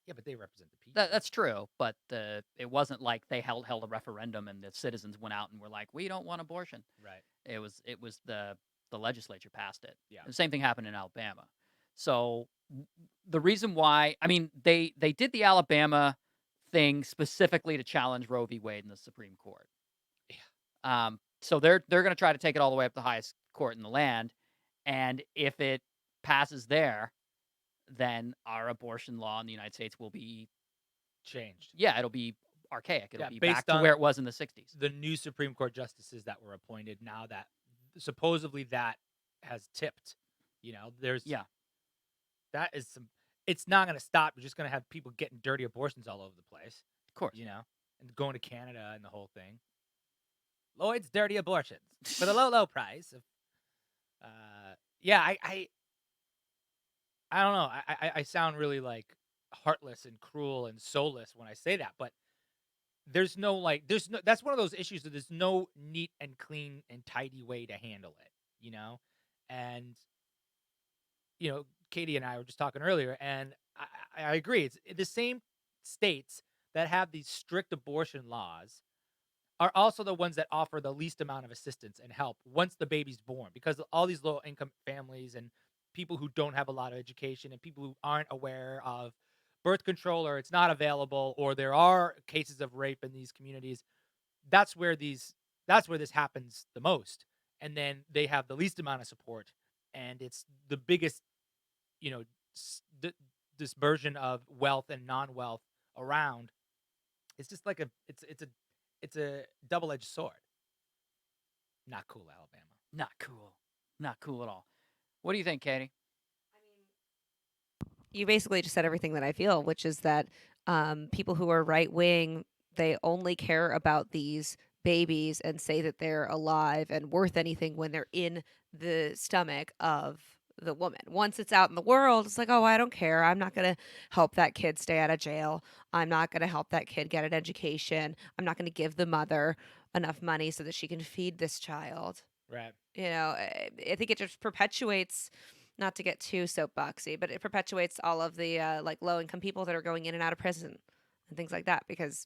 Speaker 2: yeah, but they represent the people.
Speaker 1: That's true, but it wasn't like they held a referendum and the citizens went out and were like, "We don't want abortion."
Speaker 2: Right.
Speaker 1: It was the legislature passed it.
Speaker 2: Yeah.
Speaker 1: The same thing happened in Alabama. So the reason why, I mean, they did the Alabama thing specifically to challenge Roe v. Wade in the Supreme Court.
Speaker 2: Yeah.
Speaker 1: So they're going to try to take it all the way up to the highest court in the land, and if it passes there, then our abortion law in the United States will be
Speaker 2: Changed.
Speaker 1: Yeah, it'll be archaic. It'll
Speaker 2: Yeah,
Speaker 1: be
Speaker 2: based
Speaker 1: back to
Speaker 2: on
Speaker 1: where it was in the 60s.
Speaker 2: The new Supreme Court justices that were appointed now that supposedly that has tipped. There's that is some. It's not going to stop. You're just going to have people getting dirty abortions all over the place.
Speaker 1: Of course.
Speaker 2: And going to Canada and the whole thing. Lloyd's dirty abortions for the low price of. Yeah, I don't know. I sound really like heartless and cruel and soulless when I say that, but there's no that's one of those issues that there's no neat and clean and tidy way to handle it, and Katie and I were just talking earlier, and I agree. It's the same states that have these strict abortion laws are also the ones that offer the least amount of assistance and help once the baby's born, because all these low income families and people who don't have a lot of education and people who aren't aware of birth control, or it's not available, or there are cases of rape in these communities, that's where this happens the most. And then they have the least amount of support, and it's the biggest, you know, dispersion of wealth and non-wealth around. It's just like it's a double-edged sword. Not cool, Alabama.
Speaker 1: Not cool. Not cool at all. What do you think, Katie?
Speaker 3: You basically just said everything that I feel, which is that people who are right wing, they only care about these babies and say that they're alive and worth anything when they're in the stomach of the woman. Once it's out in the world, it's like, oh, I don't care. I'm not going to help that kid stay out of jail. I'm not going to help that kid get an education. I'm not going to give the mother enough money so that she can feed this child.
Speaker 2: Right.
Speaker 3: I think it just perpetuates, not to get too soapboxy, but it perpetuates all of the like low income people that are going in and out of prison and things like that, because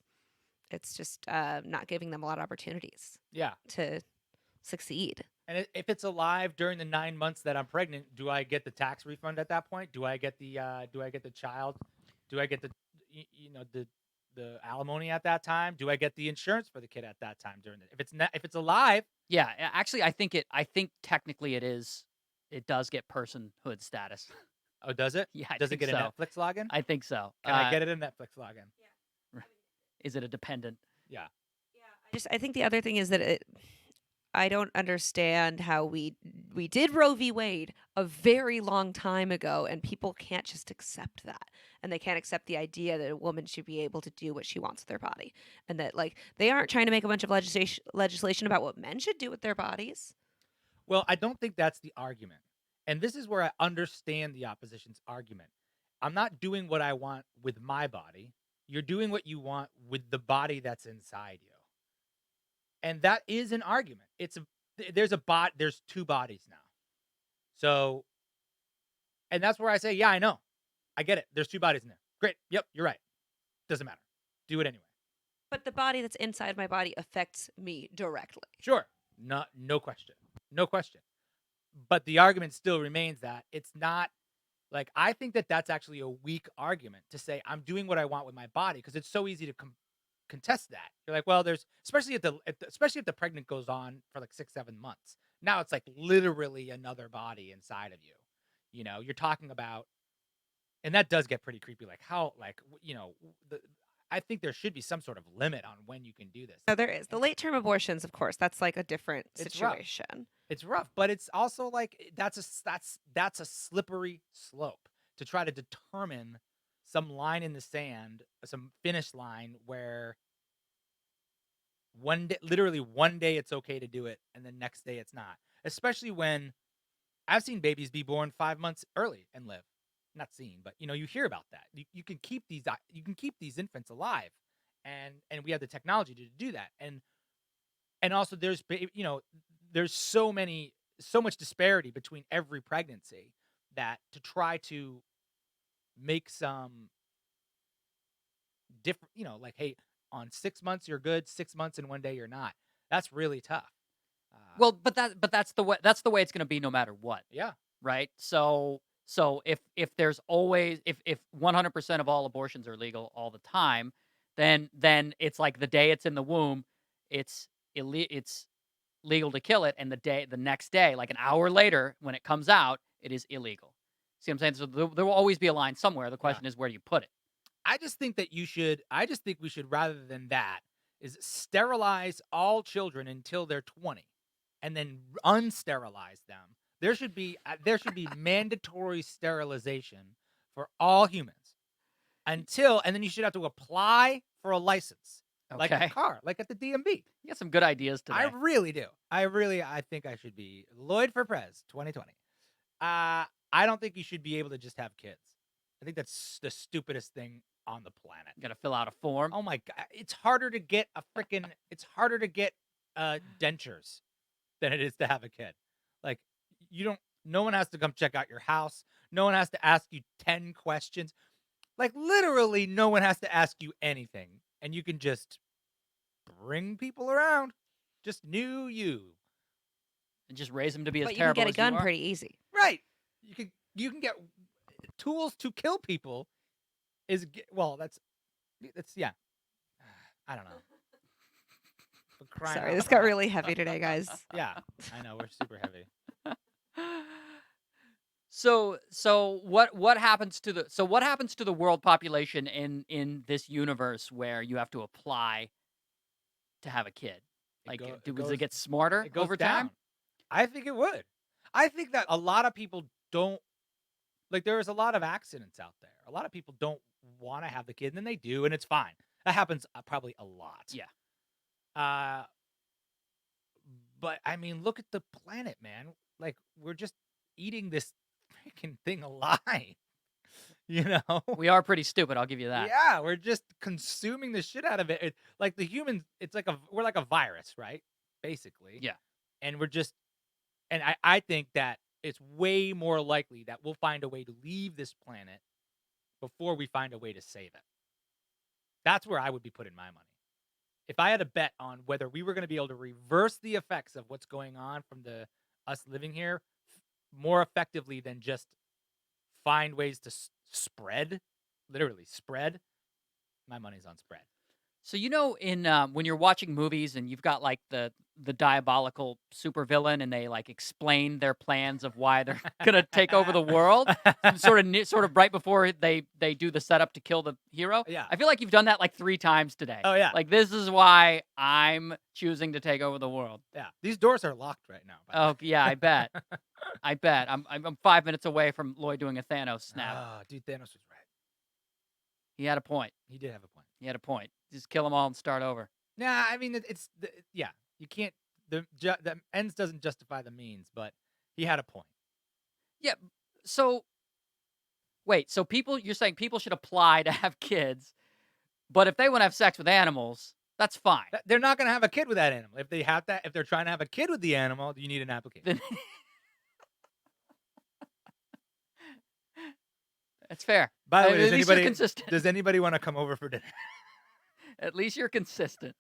Speaker 3: it's just not giving them a lot of opportunities
Speaker 2: Yeah.
Speaker 3: to succeed.
Speaker 2: And if it's alive during the 9 months that I'm pregnant, do I get the tax refund at that point? Do I get the child? Do I get the the alimony at that time? Do I get the insurance for the kid at that time during if it's alive?
Speaker 1: Yeah, actually, I think technically it does get personhood status.
Speaker 2: Oh, does it?
Speaker 1: Yeah, I
Speaker 2: Does it
Speaker 1: think
Speaker 2: get
Speaker 1: so.
Speaker 2: a Netflix login?
Speaker 1: I think so.
Speaker 2: Can I get it a Netflix login?
Speaker 1: Is it a dependent?
Speaker 2: Yeah.
Speaker 3: I think the other thing is that I don't understand how we did Roe v. Wade a very long time ago, and people can't just accept that, and they can't accept the idea that a woman should be able to do what she wants with their body, and that like they aren't trying to make a bunch of legislation about what men should do with their bodies.
Speaker 2: Well, I don't think that's the argument. And this is where I understand the opposition's argument. I'm not doing what I want with my body. You're doing what you want with the body that's inside you. And that is an argument. There's two bodies now. So, and that's where I say, yeah, I know. I get it. There's two bodies in there. Great. Yep, you're right. Doesn't matter. Do it anyway.
Speaker 3: But the body that's inside my body affects me directly.
Speaker 2: Sure. No question. No question. But the argument still remains that it's not like, I think that that's actually a weak argument to say I'm doing what I want with my body, because it's so easy to contest that. You're like, well, there's especially if the pregnant goes on for like 6-7 months. Now it's like literally another body inside of you. You're talking about, and that does get pretty creepy. Like how, I think there should be some sort of limit on when you can do this.
Speaker 3: So there is the late term abortions, of course. That's like a different
Speaker 2: It's rough.
Speaker 3: situation.
Speaker 2: It's rough, but it's also like that's a slippery slope to try to determine some line in the sand, some finish line where literally one day it's okay to do it, and the next day it's not. Especially when I've seen babies be born 5 months early and live. Not seen, but you hear about that. You can keep these infants alive, and we have the technology to do that. And also there's so much disparity between every pregnancy that to try to make some different, like, hey, on 6 months you're good, 6 months and one day you're not. That's really tough.
Speaker 1: Well, but that's the way it's going to be no matter what.
Speaker 2: Yeah.
Speaker 1: Right. So if there's always if 100% of all abortions are legal all the time, then it's like the day it's in the womb, it's legal to kill it, and the next day, like an hour later when it comes out, it is illegal. See what I'm saying? So there will always be a line somewhere. The question is where do you put it?
Speaker 2: I just think we should, rather than that, is sterilize all children until they're 20 and then unsterilize them. There should be mandatory sterilization for all humans and then you should have to apply for a license. Like a car, like at the DMV.
Speaker 1: You got some good ideas today.
Speaker 2: I really do. I think I should be Lloyd for Prez 2020. I don't think you should be able to just have kids. I think that's the stupidest thing on the planet.
Speaker 1: You got to fill out a form.
Speaker 2: Oh my God. It's harder to get dentures than it is to have a kid. Like no one has to come check out your house. No one has to ask you 10 questions. Like, literally, no one has to ask you anything, and you can just bring people around. Just new you.
Speaker 1: And just raise them to be as
Speaker 3: But you can
Speaker 1: terrible
Speaker 3: get a
Speaker 1: as you
Speaker 3: gun
Speaker 1: are.
Speaker 3: pretty easy.
Speaker 2: Right. You can get tools to kill people. That's yeah. I don't know. For crying
Speaker 3: Sorry,
Speaker 2: out
Speaker 3: this got
Speaker 2: loud.
Speaker 3: really heavy today, guys.
Speaker 2: Yeah, I know we're super heavy.
Speaker 1: So what happens to the world population in this universe where you have to apply to have a kid? Like, does it get smarter
Speaker 2: It goes
Speaker 1: over
Speaker 2: down.
Speaker 1: time?
Speaker 2: I think it would. I think that a lot of people don't like. There's a lot of accidents out there. A lot of people don't want to have the kid, and then they do, and it's fine. That happens probably a lot.
Speaker 1: Yeah.
Speaker 2: But I mean, look at the planet, man. Like, we're just eating this freaking thing alive. You know?
Speaker 1: We are pretty stupid, I'll give you that.
Speaker 2: Yeah, we're just consuming the shit out of it. Like the humans, we're like a virus, right? Basically.
Speaker 1: Yeah.
Speaker 2: And I think that it's way more likely that we'll find a way to leave this planet before we find a way to save it. That's where I would be putting my money. If I had a bet on whether we were going to be able to reverse the effects of what's going on from us living here more effectively than just find ways to literally spread, my money's on spread.
Speaker 1: So in when you're watching movies and you've got like the diabolical supervillain and they like explain their plans of why they're gonna take over the world, sort of right before they do the setup to kill the hero.
Speaker 2: Yeah.
Speaker 1: I feel like you've done that like 3 times today.
Speaker 2: Oh, yeah.
Speaker 1: Like, this is why I'm choosing to take over the world.
Speaker 2: Yeah, these doors are locked right now.
Speaker 1: Oh yeah, I bet. I bet. I'm 5 minutes away from Lloyd doing a Thanos snap.
Speaker 2: Oh, dude, Thanos was right.
Speaker 1: He had a point.
Speaker 2: He did have a point.
Speaker 1: He had a point. Just kill them all and start over.
Speaker 2: Nah, I mean, you can't. The ends doesn't justify the means, but he had a point.
Speaker 1: Yeah. So, wait. So you're saying people should apply to have kids, but if they want to have sex with animals, that's fine.
Speaker 2: They're not going to have a kid with that animal. If they're trying to have a kid with the animal, you need an application.
Speaker 1: That's fair.
Speaker 2: By the way,
Speaker 1: at least you're consistent.
Speaker 2: does anybody want to come over for dinner?
Speaker 1: At least you're consistent.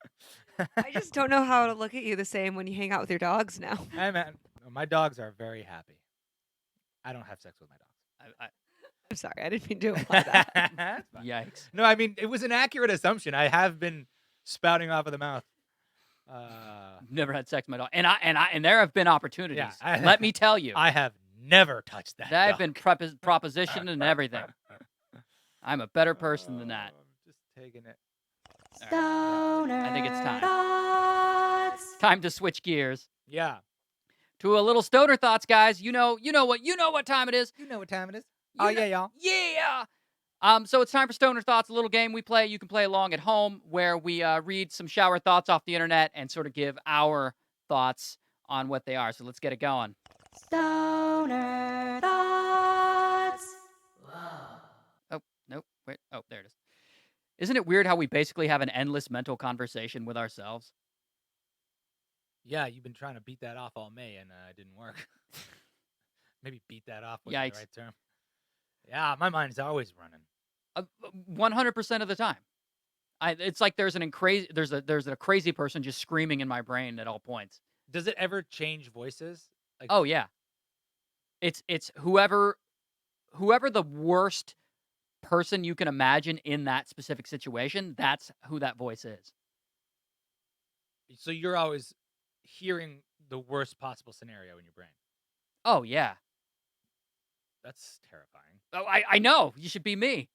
Speaker 3: I just don't know how to look at you the same when you hang out with your dogs now.
Speaker 2: Hey, man, my dogs are very happy. I don't have sex with my dogs.
Speaker 3: I'm sorry, I didn't mean to imply that.
Speaker 2: That's fine.
Speaker 1: Yikes.
Speaker 2: No, I mean, it was an accurate assumption. I have been spouting off of the mouth.
Speaker 1: Never had sex with my dog, and there have been opportunities.
Speaker 2: Yeah,
Speaker 1: let me tell you,
Speaker 2: I have never touched that.
Speaker 1: I've
Speaker 2: dog.
Speaker 1: been propositioned and everything. I'm a better person than that.
Speaker 2: I'm just taking it.
Speaker 3: Stoner
Speaker 1: I think it's time.
Speaker 3: thoughts.
Speaker 1: Time to switch gears
Speaker 2: Yeah.
Speaker 1: to a little stoner thoughts, guys. You know what time it is.
Speaker 2: You know what time it is.
Speaker 1: You know-
Speaker 2: Yeah, y'all.
Speaker 1: Yeah. So it's time for Stoner Thoughts, a little game we play. You can play along at home where we read some shower thoughts off the internet and sort of give our thoughts on what they are. So let's get it going.
Speaker 3: Stoner thoughts.
Speaker 1: Oh, nope. Wait. Oh, there it is. Isn't it weird how we basically have an endless mental conversation with ourselves?
Speaker 2: Yeah, you've been trying to beat that off all May, and it didn't work. Maybe beat that off was the
Speaker 1: Yikes.
Speaker 2: right term. Yeah, my mind's always running.
Speaker 1: 100% of the time. It's like there's a crazy person just screaming in my brain at all points.
Speaker 2: Does it ever change voices? Like,
Speaker 1: Oh yeah. It's whoever the worst person you can imagine in that specific situation, that's who that voice is.
Speaker 2: so you're always hearing the worst possible scenario in your brain.
Speaker 1: Oh yeah.
Speaker 2: That's terrifying.
Speaker 1: Oh, I know. You should be me.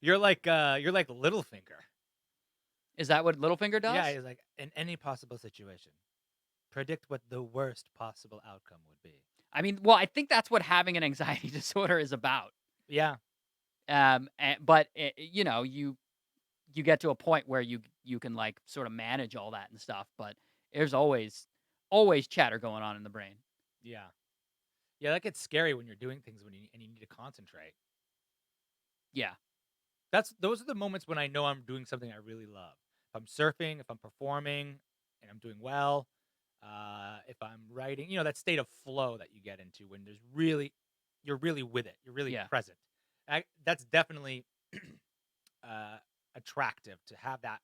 Speaker 2: You're like Littlefinger.
Speaker 1: Is that what Littlefinger does?
Speaker 2: Yeah, he's like, in any possible situation, predict what the worst possible outcome would be.
Speaker 1: I mean, well, I think that's what having an anxiety disorder is about.
Speaker 2: Yeah.
Speaker 1: But you get to a point where you can like sort of manage all that and stuff, but there's always chatter going on in the brain.
Speaker 2: Yeah. Yeah, that gets scary when you're doing things and you need to concentrate.
Speaker 1: Yeah.
Speaker 2: Those are the moments when I know I'm doing something I really love. If I'm surfing, if I'm performing, and I'm doing well, if I'm writing, that state of flow that you get into when you're really with it, you're really present. That's definitely attractive to have that.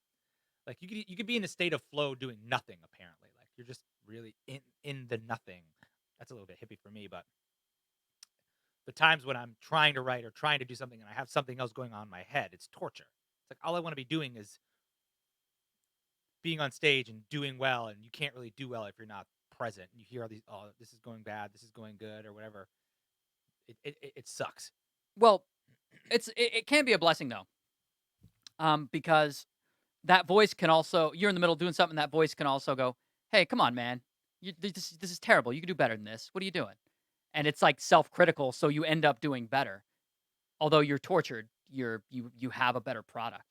Speaker 2: Like you could be in a state of flow doing nothing. Apparently, like you're just really in the nothing. That's a little bit hippie for me, but the times when I'm trying to write or trying to do something and I have something else going on in my head, it's torture. It's like all I want to be doing is being on stage and doing well, and you can't really do well if you're not present. You hear all these, oh, this is going bad, this is going good, or whatever. It sucks.
Speaker 1: Well, it can be a blessing though, because that voice can also you're in the middle doing something. That voice can also go, "Hey, come on, man, this is terrible. You can do better than this. What are you doing?" And it's like self-critical, so you end up doing better. Although you're tortured, you have a better product.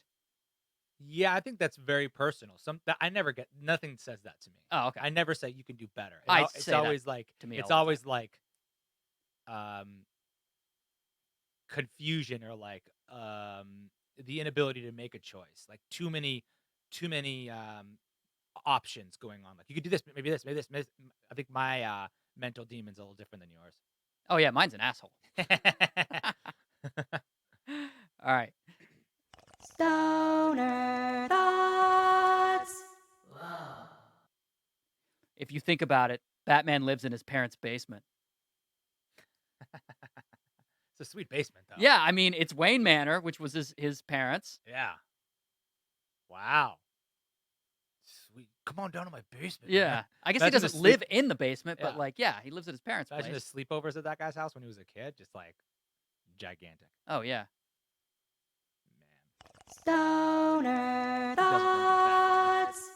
Speaker 2: Yeah, I think that's very personal. I never get nothing says that to me.
Speaker 1: Oh, okay.
Speaker 2: I never say you can do better.
Speaker 1: It's
Speaker 2: always like
Speaker 1: to me
Speaker 2: it's
Speaker 1: all the
Speaker 2: always like confusion or like the inability to make a choice. Like too many options going on. Like you could do this, maybe this, maybe this. I think my mental demon's a little different than yours.
Speaker 1: Oh yeah, mine's an asshole. All right.
Speaker 4: Stoner thoughts. Whoa.
Speaker 1: If you think about it, Batman lives in his parents' basement.
Speaker 2: It's a sweet basement, though.
Speaker 1: Yeah, I mean, it's Wayne Manor, which was his parents.
Speaker 2: Yeah. Wow. Sweet. Come on down to my basement.
Speaker 1: Yeah.
Speaker 2: Man.
Speaker 1: I guess he
Speaker 2: Imagine the
Speaker 1: doesn't live in the basement,
Speaker 2: Yeah.
Speaker 1: but like, yeah, he lives at his parents'
Speaker 2: Imagine
Speaker 1: place.
Speaker 2: the sleepovers at that guy's house when he was a kid. Just like gigantic.
Speaker 1: Oh yeah.
Speaker 2: Man.
Speaker 4: Stoner
Speaker 1: doesn't wanna
Speaker 4: thoughts.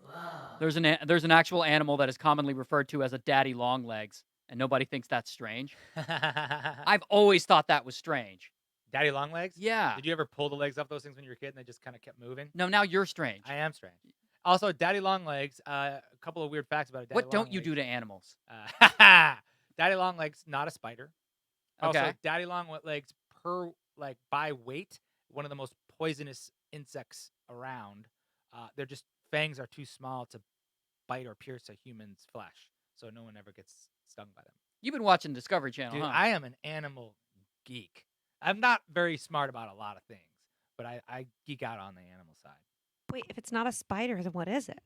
Speaker 4: Whoa.
Speaker 1: There's an actual animal that is commonly referred to as a daddy long legs, and nobody thinks that's strange. I've always thought that was strange.
Speaker 2: Daddy long legs?
Speaker 1: Yeah.
Speaker 2: Did you ever pull the legs off those things when you were a kid and they just kind of kept moving?
Speaker 1: No, now you're strange.
Speaker 2: I am strange. Also, daddy long legs. A couple of weird facts about a daddy
Speaker 1: What
Speaker 2: long
Speaker 1: don't you do to animals?
Speaker 2: daddy long legs, not a spider. Also,
Speaker 1: Okay.
Speaker 2: daddy long legs by weight, one of the most poisonous insects around. They're just fangs are too small to bite or pierce a human's flesh, so no one ever gets stung by them.
Speaker 1: You've been watching Discovery Channel,
Speaker 2: Dude,
Speaker 1: huh?
Speaker 2: I am an animal geek. I'm not very smart about a lot of things, but I geek out on the animal side.
Speaker 3: Wait, if it's not a spider, then what is it?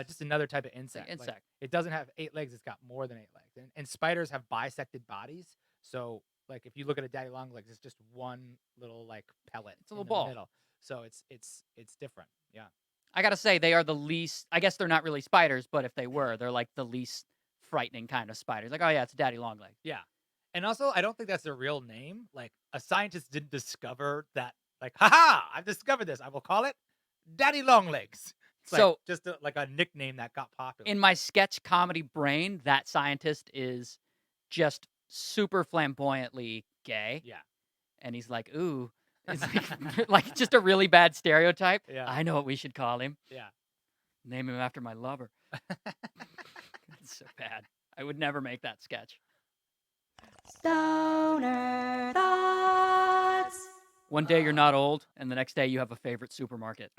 Speaker 2: Just another type of insect.
Speaker 1: Like
Speaker 2: Like,
Speaker 1: insect.
Speaker 2: it doesn't have 8 legs. It's got more than 8 legs. And spiders have bisected bodies. So, like, if you look at a daddy long legs, it's just one little like pellet.
Speaker 1: It's a little
Speaker 2: in the
Speaker 1: ball.
Speaker 2: middle. So it's different. Yeah.
Speaker 1: I gotta say, they are the least. I guess they're not really spiders, but if they were, they're like the least frightening kind of spiders. Like, oh yeah, it's a daddy long leg.
Speaker 2: Yeah. And also, I don't think that's their real name. Like, a scientist didn't discover that. Like, haha! I've discovered this. I will call it Daddy Longlegs. It's like
Speaker 1: So-
Speaker 2: just like a nickname that got popular.
Speaker 1: In my sketch comedy brain, that scientist is just super flamboyantly gay,
Speaker 2: Yeah.
Speaker 1: and he's like, ooh, it's like just a really bad stereotype.
Speaker 2: Yeah.
Speaker 1: I know what we should call him.
Speaker 2: Yeah.
Speaker 1: Name him after my lover. That's so bad. I would never make that sketch.
Speaker 4: Stoner thoughts.
Speaker 1: One day you're not old, and the next day you have a favorite supermarket.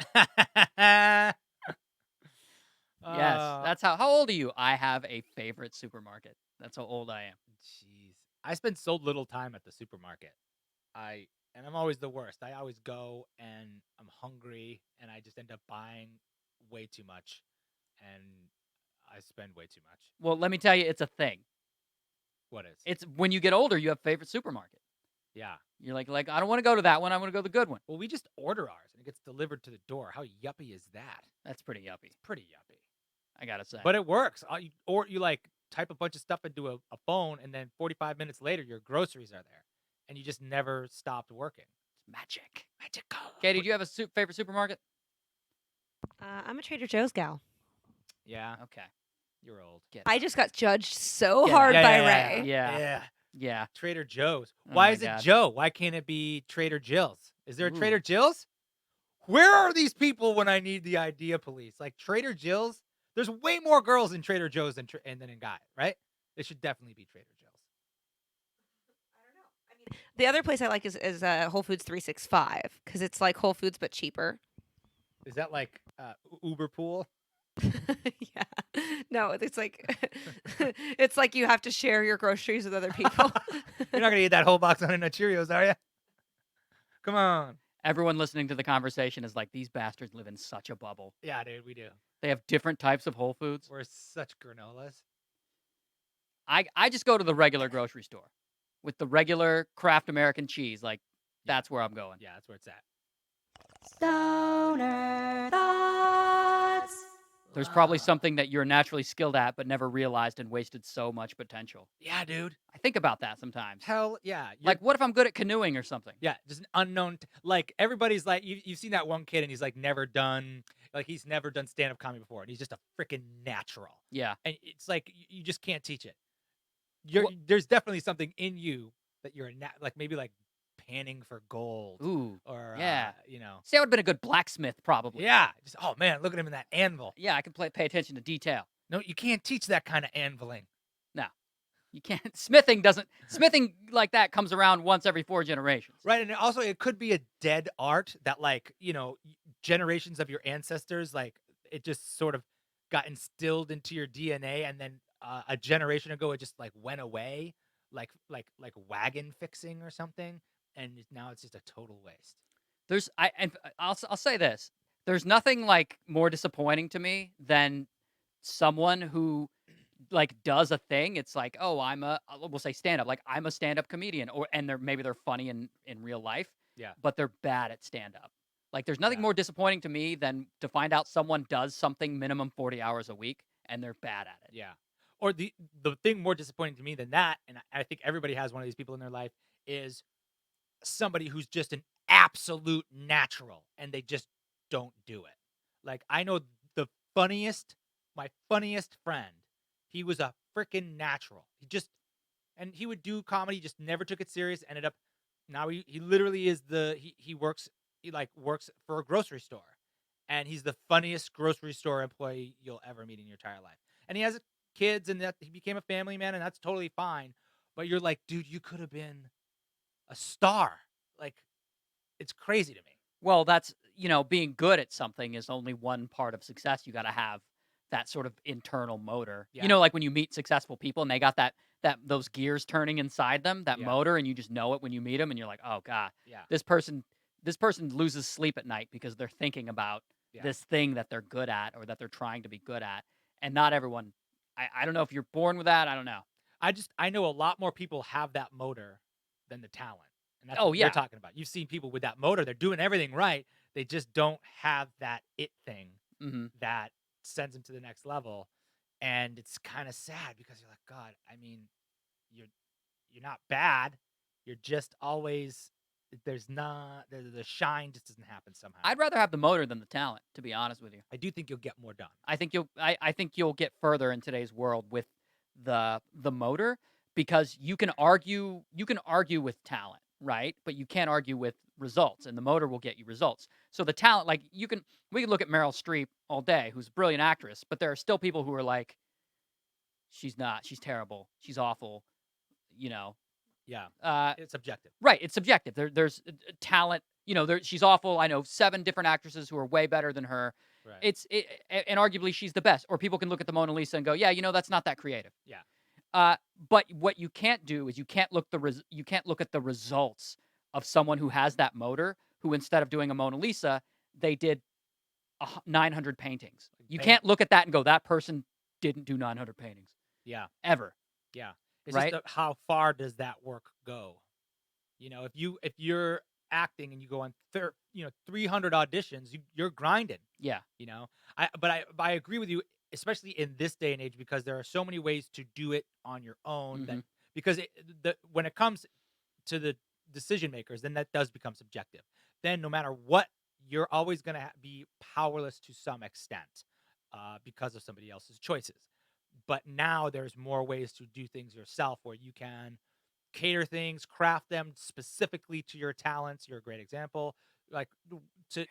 Speaker 1: Yes, that's how old are you? I have a favorite supermarket. That's how old I am.
Speaker 2: Jeez. I spend so little time at the supermarket. And I'm always the worst. I always go and I'm hungry and I just end up buying way too much and I spend way too much.
Speaker 1: Well, let me tell you, it's a thing.
Speaker 2: What is?
Speaker 1: It's when you get older, you have a favorite supermarket.
Speaker 2: Yeah.
Speaker 1: You're like I don't want to go to that one. I want to go to the good one.
Speaker 2: Well, we just order ours and it gets delivered to the door. How yuppie is that?
Speaker 1: That's pretty yuppie,
Speaker 2: It's pretty yuppie.
Speaker 1: I gotta say.
Speaker 2: But it works. You like type a bunch of stuff into a phone and then 45 minutes later your groceries are there. And you just never stopped working.
Speaker 1: It's magic.
Speaker 2: Magical.
Speaker 1: Katie, do you have a favorite supermarket?
Speaker 3: I'm a Trader Joe's gal.
Speaker 2: Yeah.
Speaker 1: Okay.
Speaker 2: You're old.
Speaker 3: I just got judged so
Speaker 1: Get
Speaker 3: hard
Speaker 1: out.
Speaker 3: by
Speaker 2: Yeah,
Speaker 3: Ray.
Speaker 1: Yeah. Yeah.
Speaker 2: Trader Joe's.
Speaker 1: Oh
Speaker 2: Why
Speaker 1: my
Speaker 2: is it
Speaker 1: God.
Speaker 2: Joe? Why can't it be Trader Jill's? Is there a
Speaker 1: Ooh.
Speaker 2: Trader Jill's? Where are these people when I need the idea police? Like Trader Jill's? There's way more girls in Trader Joe's than in guys, right? It should definitely be Trader Jill's.
Speaker 3: The other place I like is Whole Foods 365 because it's like Whole Foods but cheaper.
Speaker 2: Is that like Uber Pool?
Speaker 3: Yeah. No, it's like it's like you have to share your groceries with other people.
Speaker 2: You're not gonna eat that whole box on Cheerios, are you? Come on.
Speaker 1: Everyone listening to the conversation is like, these bastards live in such a bubble.
Speaker 2: Yeah, dude, we do.
Speaker 1: They have different types of Whole Foods.
Speaker 2: We're such granolas.
Speaker 1: I just go to the regular grocery store with the regular Kraft American cheese. Like, that's where I'm going.
Speaker 2: Yeah, that's where it's at.
Speaker 4: Stoner Thoughts.
Speaker 1: There's probably something that you're naturally skilled at but never realized and wasted so much potential.
Speaker 2: Yeah, dude.
Speaker 1: I think about that sometimes.
Speaker 2: Hell yeah.
Speaker 1: Like, what if I'm good at canoeing or something?
Speaker 2: Yeah, just an unknown. Like everybody's like, you've seen that one kid, and he's like never done, like he's never done stand up comedy before, and he's just a freaking natural.
Speaker 1: Yeah.
Speaker 2: And it's like you just can't teach it.
Speaker 1: Well-
Speaker 2: There's definitely something in you that you're like maybe like panning for gold.
Speaker 1: Ooh.
Speaker 2: Or
Speaker 1: yeah.
Speaker 2: you know.
Speaker 1: See, I would have been a good blacksmith probably.
Speaker 2: Yeah. Just oh man, look at him in that anvil.
Speaker 1: Yeah, I can pay attention to detail.
Speaker 2: No, you can't teach that kind of anviling.
Speaker 1: You can't. Smithing like that comes around once every 4 generations.
Speaker 2: Right, and also it could be a dead art that, like, you know, generations of your ancestors, like, it just sort of got instilled into your DNA, and then a generation ago it just like went away, like wagon fixing or something, and now it's just a total waste.
Speaker 1: I'll say this. There's nothing like more disappointing to me than someone who like does a thing. It's like, oh, we'll say stand up. Like I'm a stand up comedian, and maybe they're funny in real life.
Speaker 2: Yeah.
Speaker 1: But they're bad at stand up. Like there's nothing
Speaker 2: Yeah.
Speaker 1: more disappointing to me than to find out someone does something minimum 40 hours a week and they're bad at it.
Speaker 2: Yeah. Or the thing more disappointing to me than that, and I think everybody has one of these people in their life, is somebody who's just an absolute natural and they just don't do it. Like I know my funniest friend, he was a freaking natural. He would do comedy, just never took it serious, ended up now he literally is he works for a grocery store. And he's the funniest grocery store employee you'll ever meet in your entire life. And he has kids, and that he became a family man, and that's totally fine. But you're like, dude, you could have been a star. Like, it's crazy to me.
Speaker 1: Well, that's, being good at something is only one part of success. You got to have that sort of internal motor.
Speaker 2: Yeah.
Speaker 1: Like when you meet successful people and they got those gears turning inside them, that
Speaker 2: Yeah.
Speaker 1: motor, and you just know it when you meet them, and you're like, oh god,
Speaker 2: Yeah.
Speaker 1: this person loses sleep at night because they're thinking about
Speaker 2: Yeah.
Speaker 1: this thing that they're good at or that they're trying to be good at. And not everyone. I don't know if you're born with that. I don't know.
Speaker 2: I know a lot more people have that motor than the talent. And that's
Speaker 1: Oh,
Speaker 2: what
Speaker 1: yeah.
Speaker 2: you're talking about. You've seen people with that motor. They're doing everything right. They just don't have that it thing
Speaker 1: Hmm.
Speaker 2: that sends them to the next level. And it's kind of sad because you're like, God, I mean, you're not bad. You're just always the shine just doesn't happen somehow.
Speaker 1: I'd rather have the motor than the talent, to be honest with you.
Speaker 2: I do think you'll get more done.
Speaker 1: I think you'll get further in today's world with the motor, because you can argue with talent, right? But you can't argue with results, and the motor will get you results. So the talent, like we can look at Meryl Streep all day, who's a brilliant actress, but there are still people who are like, she's terrible, she's awful,
Speaker 2: Yeah, it's subjective.
Speaker 1: Right, it's subjective. There's talent, she's awful. I know 7 different actresses who are way better than her.
Speaker 2: Right.
Speaker 1: And arguably she's the best. Or people can look at the Mona Lisa and go, yeah, that's not that creative.
Speaker 2: Yeah.
Speaker 1: But what you can't do is you can't look at the results of someone who has that motor, who instead of doing a Mona Lisa, they did 900 paintings. You can't look at that and go, that person didn't do 900 paintings.
Speaker 2: Yeah.
Speaker 1: Ever.
Speaker 2: Yeah. It's
Speaker 1: Right?
Speaker 2: just how far does that work go? If you're acting and you go on 300 auditions, you're grinding.
Speaker 1: Yeah.
Speaker 2: But I agree with you, especially in this day and age, because there are so many ways to do it on your own.
Speaker 1: Mhm.
Speaker 2: Because when it comes to the decision makers, then that does become subjective. Then no matter what, you're always going to be powerless to some extent because of somebody else's choices. But now there's more ways to do things yourself, where you can cater things, craft them specifically to your talents. You're a great example, like to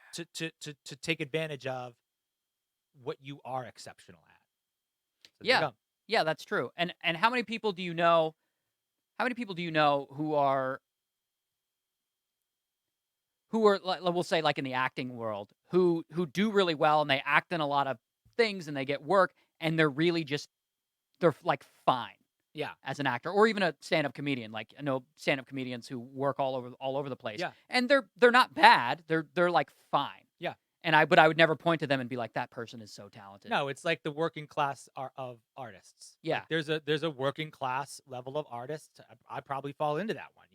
Speaker 2: take advantage of what you are exceptional at. So there you
Speaker 1: Yeah.
Speaker 2: go.
Speaker 1: Yeah, that's true. And how many people do you know? How many people do you know who are we'll say, like in the acting world, who do really well, and they act in a lot of things and they get work, and they're really just, they're like fine.
Speaker 2: Yeah.
Speaker 1: as an actor, or even a stand-up comedian. Like, I know stand-up comedians who work all over the place,
Speaker 2: Yeah.
Speaker 1: and they're not bad. They're like fine.
Speaker 2: Yeah.
Speaker 1: But I would never point to them and be like, that person is so talented.
Speaker 2: No, it's like the working class of artists.
Speaker 1: Yeah.
Speaker 2: Like, there's a working class level of artists. I probably fall into that one,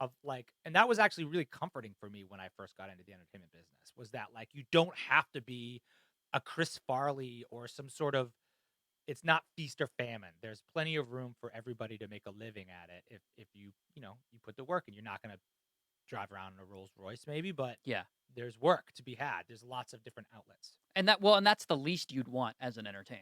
Speaker 2: of like, and that was actually really comforting for me when I first got into the entertainment business, was that like you don't have to be a Chris Farley or some sort of, it's not feast or famine. There's plenty of room for everybody to make a living at it if you put the work in. You're not going to drive around in a Rolls Royce maybe, but
Speaker 1: Yeah.
Speaker 2: there's work to be had. There's lots of different outlets.
Speaker 1: And that's the least you'd want as an entertainer.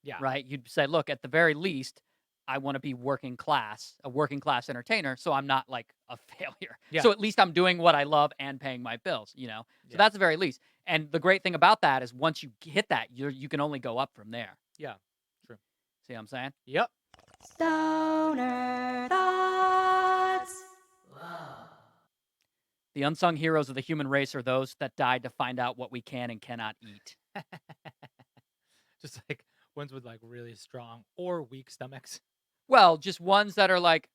Speaker 2: Yeah.
Speaker 1: Right? You'd say, look, at the very least, I want to be a working class entertainer, so I'm not like a failure.
Speaker 2: Yeah.
Speaker 1: So at least I'm doing what I love and paying my bills, So
Speaker 2: Yeah.
Speaker 1: that's the very least. And the great thing about that is once you hit that, you can only go up from there.
Speaker 2: Yeah. True.
Speaker 1: See what I'm saying?
Speaker 2: Yep.
Speaker 4: Stoner Thoughts.
Speaker 1: The unsung heroes of the human race are those that died to find out what we can and cannot eat.
Speaker 2: Just like ones with like really strong or weak stomachs.
Speaker 1: Well, just ones that are like,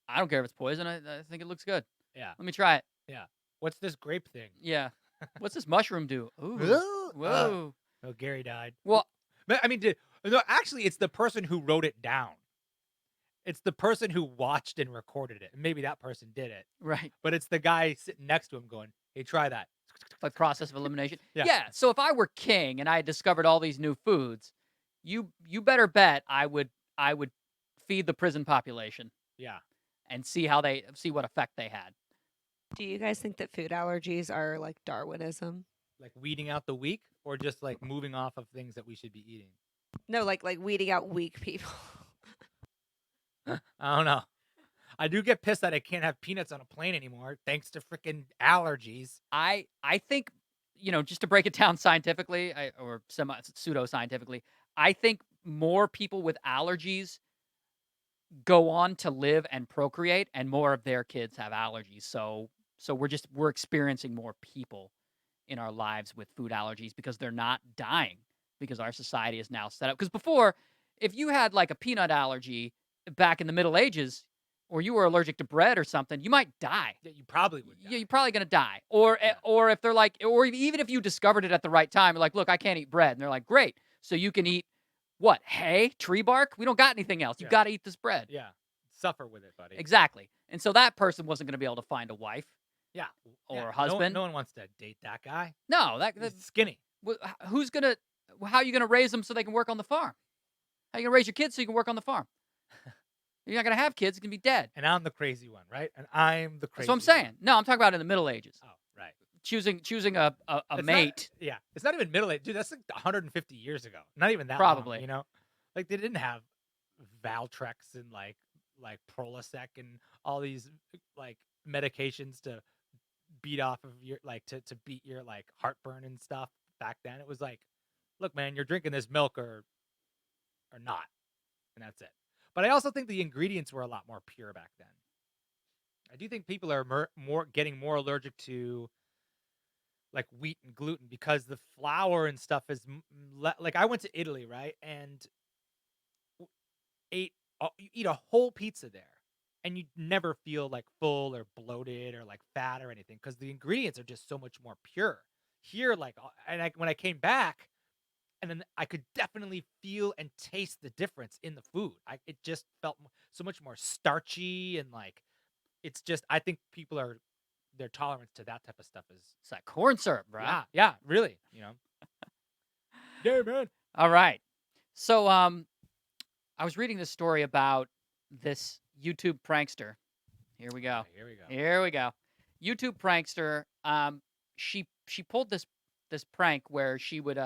Speaker 1: I don't care if it's poison. I think it looks good.
Speaker 2: Yeah.
Speaker 1: Let me try it.
Speaker 2: Yeah. What's this grape thing?
Speaker 1: Yeah. What's this mushroom do? Ooh.
Speaker 2: Ooh.
Speaker 1: Whoa.
Speaker 2: Oh, Gary died.
Speaker 1: Well,
Speaker 2: But, I mean, no, actually, it's the person who wrote it down. It's the person who watched and recorded it. Maybe that person did it,
Speaker 1: right.
Speaker 2: but it's the guy sitting next to him going, "Hey, try that."
Speaker 1: Like process of elimination.
Speaker 2: Yeah.
Speaker 1: So if I were king and I had discovered all these new foods, you better bet I would feed the prison population
Speaker 2: Yeah.
Speaker 1: and see what effect they had.
Speaker 3: Do you guys think that food allergies are like Darwinism?
Speaker 2: Like weeding out the weak, or just like moving off of things that we should be eating.
Speaker 3: No, like weeding out weak people.
Speaker 2: I don't know. I do get pissed that I can't have peanuts on a plane anymore, thanks to freaking allergies.
Speaker 1: I think, just to break it down scientifically, or pseudo-scientifically, I think more people with allergies go on to live and procreate, and more of their kids have allergies. So we're experiencing more people in our lives with food allergies because they're not dying, because our society is now set up. Because before, if you had like a peanut allergy back in the Middle Ages, or you were allergic to bread or something, you might die.
Speaker 2: Yeah, you probably would die.
Speaker 1: Yeah, you're probably gonna die. Or if they're like, or even if you discovered it at the right time, you're like, look, I can't eat bread, and they're like, great, so you can eat what? Hay, tree bark? We don't got anything else. You
Speaker 2: Yeah.
Speaker 1: got to eat this bread.
Speaker 2: Yeah. Suffer with it, buddy.
Speaker 1: Exactly. And so that person wasn't gonna be able to find a wife
Speaker 2: Yeah.
Speaker 1: or
Speaker 2: Yeah,
Speaker 1: a
Speaker 2: no-
Speaker 1: husband.
Speaker 2: No one wants to date that guy.
Speaker 1: No,
Speaker 2: He's skinny.
Speaker 1: who's gonna? How are you gonna raise them so they can work on the farm? How are you gonna raise your kids so you can work on the farm? You're not gonna have kids; you can be dead.
Speaker 2: And I'm the crazy one, right? And I'm the crazy
Speaker 1: That's what I'm saying.
Speaker 2: one.
Speaker 1: No, I'm talking about in the Middle Ages.
Speaker 2: Oh, right.
Speaker 1: Choosing a
Speaker 2: It's
Speaker 1: mate.
Speaker 2: Not, yeah. It's not even middle age. Dude, that's like 150 years ago. Not even that
Speaker 1: Probably.
Speaker 2: long, Like they didn't have Valtrex and like Prolosec and all these like medications to beat off of your to beat your like heartburn and stuff back then. It was like, look, man, you're drinking this milk or not. And that's it. But I also think the ingredients were a lot more pure back then. I do think people are getting more allergic to like wheat and gluten because the flour and stuff is like I went to Italy, right? And you eat a whole pizza there and you never feel like full or bloated or like fat or anything because the ingredients are just so much more pure. Here, like, when I came back, and then I could definitely feel and taste the difference in the food. It just felt so much more starchy and like, it's just, I think their tolerance to that type of stuff is.
Speaker 1: It's that corn syrup, bro.
Speaker 2: Yeah, really. Yeah, man.
Speaker 1: All right. So, I was reading this story about this YouTube prankster. Here we go.
Speaker 2: Okay, here we go.
Speaker 1: YouTube prankster. She pulled this prank where she would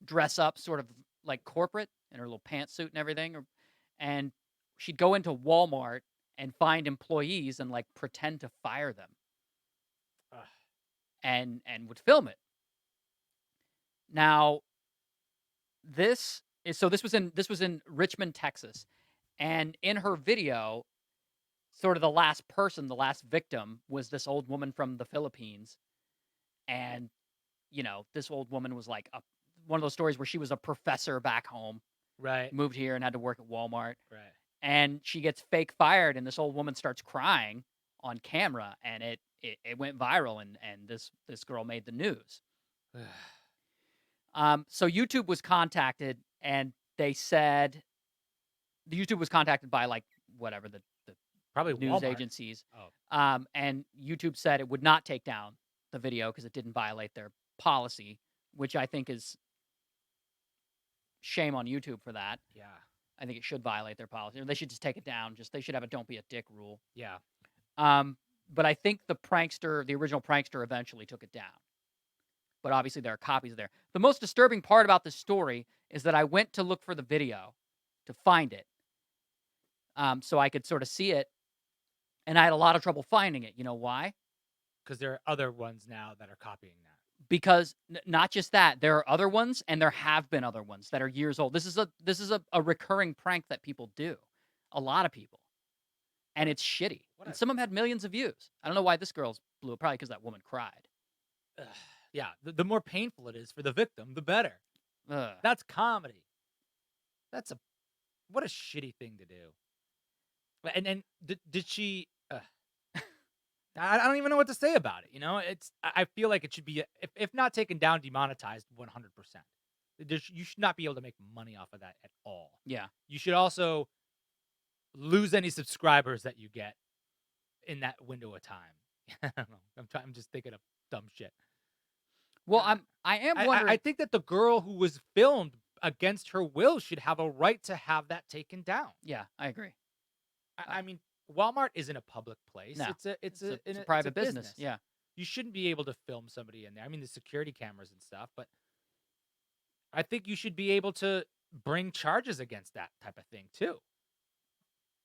Speaker 1: dress up sort of like corporate in her little pantsuit and everything, and she'd go into Walmart and find employees and like pretend to fire them, and would film it. Now, this was in Richmond, Texas, and in her video, sort of the last victim was this old woman from the Philippines, and this old woman was like one of those stories where she was a professor back home,
Speaker 2: Right.
Speaker 1: moved here and had to work at Walmart.
Speaker 2: Right.
Speaker 1: and she gets fake fired, and this old woman starts crying on camera, and it went viral, and this girl made the news. So YouTube was contacted, and they said YouTube was contacted by like whatever the
Speaker 2: Probably
Speaker 1: news
Speaker 2: Walmart.
Speaker 1: agencies.
Speaker 2: Oh.
Speaker 1: And YouTube said it would not take down the video because it didn't violate their policy, which I think is shame on YouTube for that.
Speaker 2: Yeah.
Speaker 1: I think it should violate their policy. Or they should just take it down. Just they should have a "don't be a dick" rule.
Speaker 2: Yeah.
Speaker 1: But I think the original prankster, eventually took it down. But obviously there are copies there. The most disturbing part about this story is that I went to look for the video to find it, so I could sort of see it, and I had a lot of trouble finding it. You know why?
Speaker 2: Because there are other ones now that are copying that.
Speaker 1: Because not just that, there are other ones, and there have been other ones that are years old. This is a recurring prank that people do, a lot of people, and it's shitty. And some of them had millions of views. I don't know why this girl's blew. Probably because that woman cried.
Speaker 2: Yeah. The more painful it is for the victim, the better.
Speaker 1: Ugh.
Speaker 2: That's comedy. What a shitty thing to do. And did she? I don't even know what to say about it. You know, I feel like it should be, if not taken down, demonetized 100%. You should not be able to make money off of that at all.
Speaker 1: Yeah.
Speaker 2: You should also lose any subscribers that you get in that window of time. I don't know. I'm just thinking of dumb shit.
Speaker 1: Well, I am wondering.
Speaker 2: I think that the girl who was filmed against her will should have a right to have that taken down.
Speaker 1: Yeah, I agree.
Speaker 2: I mean, Walmart isn't a public place.
Speaker 1: No,
Speaker 2: it's
Speaker 1: a
Speaker 2: a
Speaker 1: private business. Yeah.
Speaker 2: You shouldn't be able to film somebody in there. I mean, the security cameras and stuff, but I think you should be able to bring charges against that type of thing too.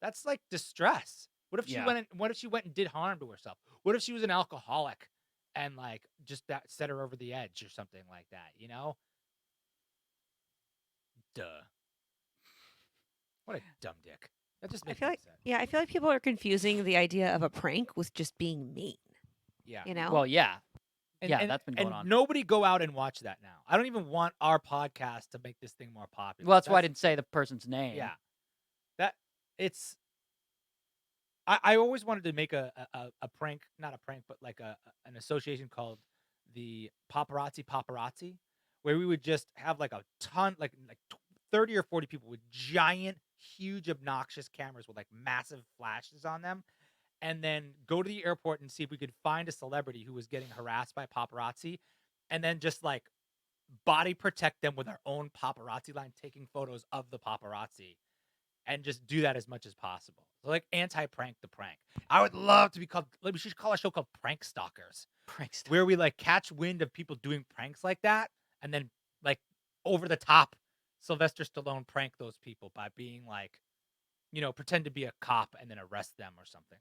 Speaker 2: That's like distress. What if she went and did harm to herself? What if she was an alcoholic and like just that set her over the edge or something like that, you know? Duh. What a dumb dick. That just makes me upset.
Speaker 3: I feel like people are confusing the idea of a prank with just being mean.
Speaker 2: Yeah.
Speaker 3: You know?
Speaker 1: Well, yeah.
Speaker 2: And
Speaker 1: that's been going on.
Speaker 2: Nobody go out and watch that now. I don't even want our podcast to make this thing more popular.
Speaker 1: Well, that's why I didn't say the person's name.
Speaker 2: Yeah. I always wanted to make a prank, not a prank, but like an association called the paparazzi, where we would just have like a ton, like 30 or 40 people with giant, huge, obnoxious cameras with like massive flashes on them, and then go to the airport and see if we could find a celebrity who was getting harassed by paparazzi, and then just like body protect them with our own paparazzi line, taking photos of the paparazzi, and just do that as much as possible. So like anti-prank the prank. I would love to be called, like, we should call a show called Prank Stalkers, where we like catch wind of people doing pranks like that, and then like over the top Sylvester Stallone prank those people by being like, you know, pretend to be a cop and then arrest them or something.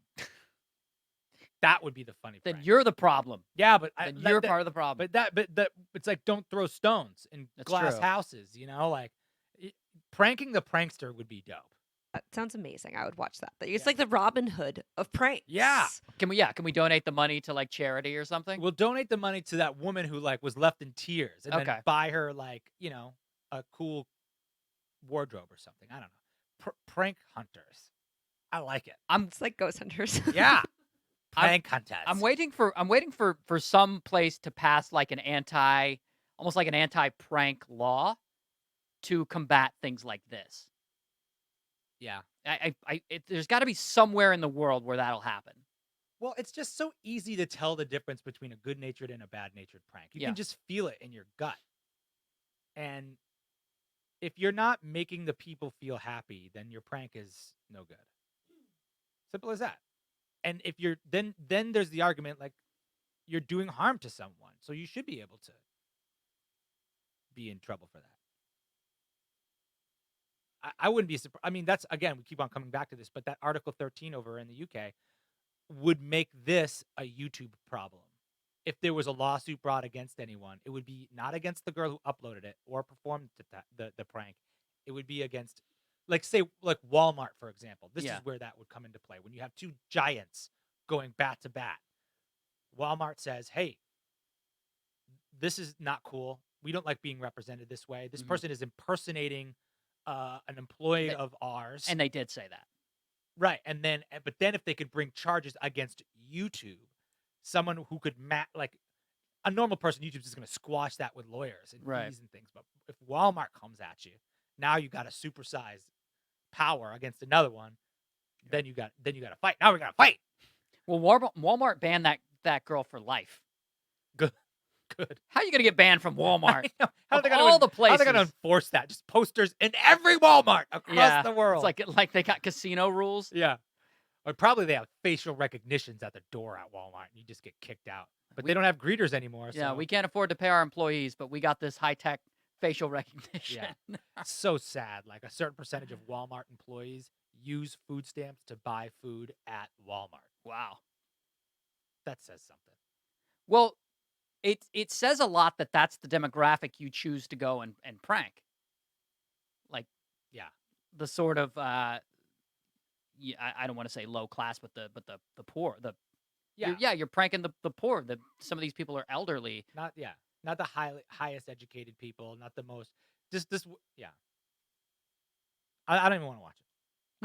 Speaker 2: That would be the funny
Speaker 1: Then
Speaker 2: prank.
Speaker 1: you're the problem.
Speaker 2: Yeah, but
Speaker 1: Then you're part of the problem.
Speaker 2: But that it's like, don't throw stones in
Speaker 1: That's
Speaker 2: glass
Speaker 1: true.
Speaker 2: houses, you know, like pranking the prankster would be dope.
Speaker 3: That sounds amazing. I would watch that. It's like the Robin Hood of pranks.
Speaker 2: Yeah.
Speaker 1: Can we donate the money to like charity or something?
Speaker 2: We'll donate the money to that woman who like was left in tears, and then
Speaker 1: Okay.
Speaker 2: buy her like, you know, a cool wardrobe or something. I don't know. Prank hunters. I like it.
Speaker 3: It's like ghost hunters.
Speaker 2: Yeah. Prank hunters.
Speaker 1: I'm waiting for some place to pass like almost like an anti-prank law to combat things like this.
Speaker 2: Yeah.
Speaker 1: There's got to be somewhere in the world where that'll happen.
Speaker 2: Well, it's just so easy to tell the difference between a good-natured and a bad-natured prank. You
Speaker 1: Yeah.
Speaker 2: can just feel it in your gut. And if you're not making the people feel happy, then your prank is no good. Simple as that. And if you're then there's the argument like you're doing harm to someone, so you should be able to be in trouble for that. I wouldn't be surprised. I mean, that's, again, we keep on coming back to this, but that Article 13 over in the UK would make this a YouTube problem. If there was a lawsuit brought against anyone, it would be not against the girl who uploaded it or performed the prank. It would be against, like, say, like Wal-Mart, for example. This is where that would come into play. When you have two giants going bat to bat, Walmart says, hey, this is not cool. We don't like being represented this way. This person is impersonating an employee
Speaker 1: They-
Speaker 2: of ours,
Speaker 1: And they did say that.
Speaker 2: right? And then, but then if they could bring charges against YouTube, someone who could like a normal person, YouTube's just going to squash that with lawyers and
Speaker 1: Right.
Speaker 2: fees and things. But if Walmart comes at you, now you got a supersized power against another one. Then you got to fight. Now we got to fight.
Speaker 1: Well, Walmart banned that girl for life.
Speaker 2: Good.
Speaker 1: How are you gonna get banned from Walmart?
Speaker 2: I know. How are
Speaker 1: Of
Speaker 2: they gonna
Speaker 1: all the
Speaker 2: How are they going to
Speaker 1: places.
Speaker 2: enforce that? Just posters in every Walmart across
Speaker 1: Yeah,
Speaker 2: the world.
Speaker 1: It's like they got casino rules.
Speaker 2: yeah. Or probably they have facial recognitions at the door at Walmart, and you just get kicked out. But they don't have greeters anymore.
Speaker 1: Yeah,
Speaker 2: so.
Speaker 1: we can't afford to pay our employees, but we got this high-tech facial recognition.
Speaker 2: It's so sad. Like a certain percentage of Walmart employees use food stamps to buy food at Walmart.
Speaker 1: Wow.
Speaker 2: That says something.
Speaker 1: Well, it says a lot that that's the demographic you choose to go and prank. Like,
Speaker 2: Yeah.
Speaker 1: the sort of I don't want to say low class, but the poor. You're pranking the poor. Some of these people are elderly.
Speaker 2: Not the highest educated people, not the most yeah. I don't even want to watch it.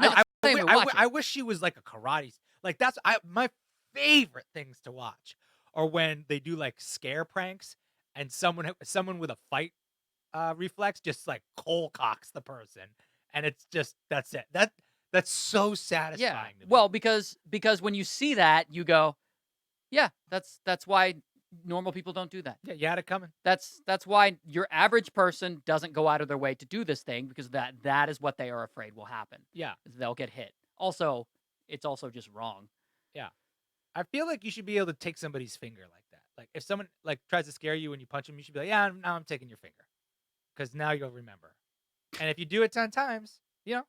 Speaker 1: No, same with watching.
Speaker 2: I wish she was like a karate. Like that's my favorite things to watch are when they do like scare pranks and someone with a fight reflex just like cold cocks the person, and it's just that's it. That's so satisfying to me.
Speaker 1: Well, because when you see that, you go, yeah, that's why normal people don't do that.
Speaker 2: Yeah, you had it coming.
Speaker 1: That's why your average person doesn't go out of their way to do this thing, because that is what they are afraid will happen.
Speaker 2: Yeah.
Speaker 1: They'll get hit. Also, it's also just wrong.
Speaker 2: Yeah. I feel like you should be able to take somebody's finger like that. Like if someone like tries to scare you and you punch them, you should be like, yeah, now I'm taking your finger. Because now you'll remember. And if you do it 10 times, do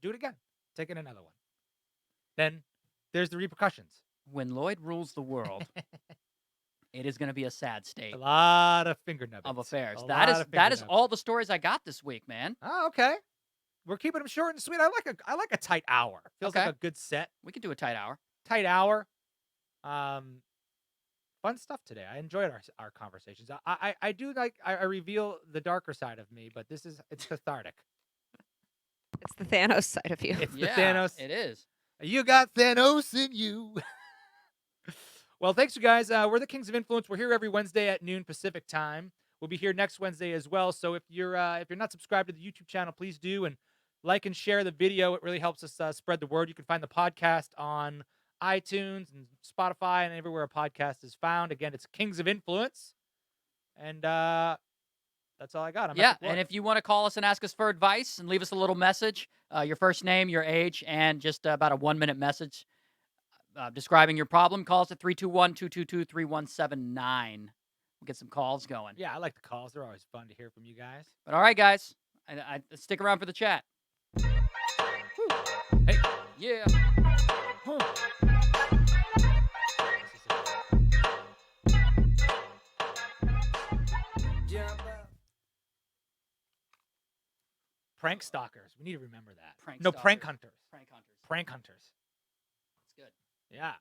Speaker 2: it again. Taking another one. Then there's the repercussions.
Speaker 1: When Lloyd rules the world, it is going to be a sad state
Speaker 2: A lot of finger nubbins.
Speaker 1: of affairs.
Speaker 2: A
Speaker 1: That
Speaker 2: lot
Speaker 1: is
Speaker 2: of finger nubbins.
Speaker 1: all the stories I got this week, man.
Speaker 2: Oh, okay. We're keeping them short and sweet. I like a tight hour. Feels like
Speaker 1: Okay.
Speaker 2: a good set.
Speaker 1: We can do a tight hour.
Speaker 2: Tight hour. Fun stuff today. I enjoyed our conversations. I do like I reveal the darker side of me, but it's cathartic.
Speaker 3: It's the Thanos side of you.
Speaker 2: It's the
Speaker 1: Yeah,
Speaker 2: Thanos.
Speaker 1: it is.
Speaker 2: You got Thanos in you. Well, thanks, you guys. We're the Kings of Influence. We're here every Wednesday at noon Pacific time. We'll be here next Wednesday as well. So if you're not subscribed to the YouTube channel, please do, and like and share the video. It really helps us spread the word. You can find the podcast on iTunes and Spotify and everywhere a podcast is found. Again, it's Kings of Influence, and that's all I got.
Speaker 1: And if you want to call us and ask us for advice and leave us a little message, your first name, your age, and just about a 1-minute message describing your problem, call us at 321-222-3179. We'll get some calls going.
Speaker 2: Yeah, I like the calls. They're always fun to hear from you guys.
Speaker 1: But all right, guys, I stick around for the chat.
Speaker 2: Hey.
Speaker 1: Yeah.
Speaker 2: Prank stalkers. We need to remember that.
Speaker 1: Prank
Speaker 2: Prank
Speaker 1: stalkers.
Speaker 2: hunters.
Speaker 1: Prank hunters.
Speaker 2: Prank hunters.
Speaker 1: That's good.
Speaker 2: Yeah.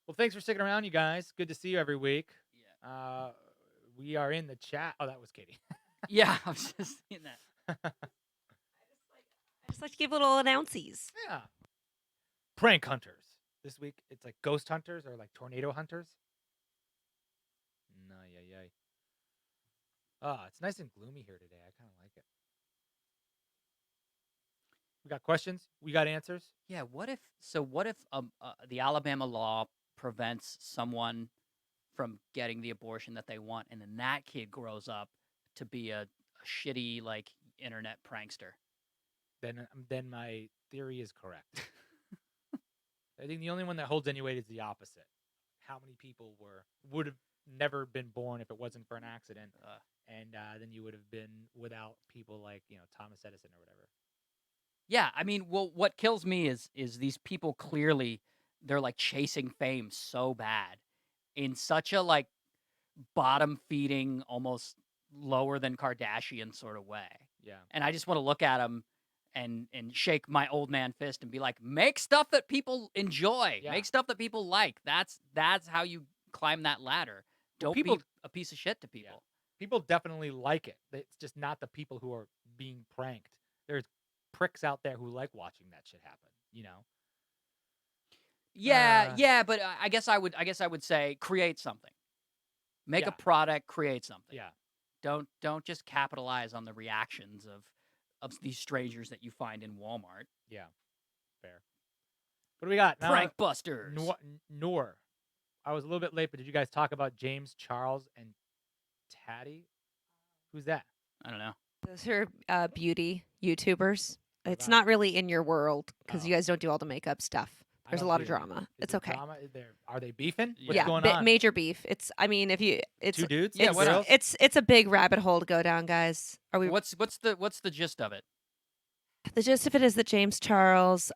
Speaker 2: Well, thanks for sticking around, you guys. Good to see you every week.
Speaker 1: Yeah.
Speaker 2: We are in the chat. Oh, that was Katie.
Speaker 1: Yeah, I was just seeing that.
Speaker 3: I just like to give little announcements.
Speaker 2: Yeah. Prank hunters. This week, it's like ghost hunters or like tornado hunters. No, yeah. Oh, it's nice and gloomy here today. I kind of like it. We got questions. We got answers.
Speaker 1: Yeah, what if the Alabama law prevents someone from getting the abortion that they want, and then that kid grows up to be a shitty like internet prankster?
Speaker 2: Then my theory is correct. I think the only one that holds any weight is the opposite. How many people would have never been born if it wasn't for an accident, and then you would have been without people like Thomas Edison or whatever.
Speaker 1: Yeah, I mean, well, what kills me is these people clearly they're like chasing fame so bad in such a like bottom feeding, almost lower than Kardashian sort of way.
Speaker 2: Yeah.
Speaker 1: And I just want to look at them and shake my old man fist and be like, make stuff that people enjoy,
Speaker 2: Yeah.
Speaker 1: make stuff that people like. That's how you climb that ladder. Don't
Speaker 2: people-
Speaker 1: be a piece of shit to people.
Speaker 2: People definitely like it. It's just not the people who are being pranked. There's pricks out there who like watching that shit happen. You know.
Speaker 1: Yeah,
Speaker 2: Uh,
Speaker 1: yeah, but I guess I would say create something. Make
Speaker 2: Yeah.
Speaker 1: a product, create something.
Speaker 2: Yeah.
Speaker 1: Don't just capitalize on the reactions of these strangers that you find in Walmart.
Speaker 2: Yeah. Fair. What do we got? Now,
Speaker 1: Prank busters.
Speaker 2: Noor. I was a little bit late, but did you guys talk about James Charles and Tatty? Who's that?
Speaker 1: I don't know.
Speaker 3: Those are beauty YouTubers.
Speaker 2: What
Speaker 3: It's
Speaker 2: about
Speaker 3: not
Speaker 2: 'em?
Speaker 3: really in your world because you
Speaker 2: Oh.
Speaker 3: guys don't do all the makeup stuff.
Speaker 2: I
Speaker 3: There's a
Speaker 2: don't
Speaker 3: lot of
Speaker 2: do any-
Speaker 3: drama.
Speaker 2: Is
Speaker 3: It's
Speaker 2: there
Speaker 3: okay.
Speaker 2: Drama? Are they beefing? What's
Speaker 1: Yeah,
Speaker 2: going
Speaker 3: Bi-
Speaker 2: on?
Speaker 3: major beef. It's. I mean, if you, it's.
Speaker 2: Two dudes?
Speaker 1: Yeah,
Speaker 3: It's,
Speaker 1: what
Speaker 2: girls?
Speaker 3: it's a big rabbit hole to go down, guys. Are we?
Speaker 1: What's the gist of it?
Speaker 3: The gist of it is that James Charles,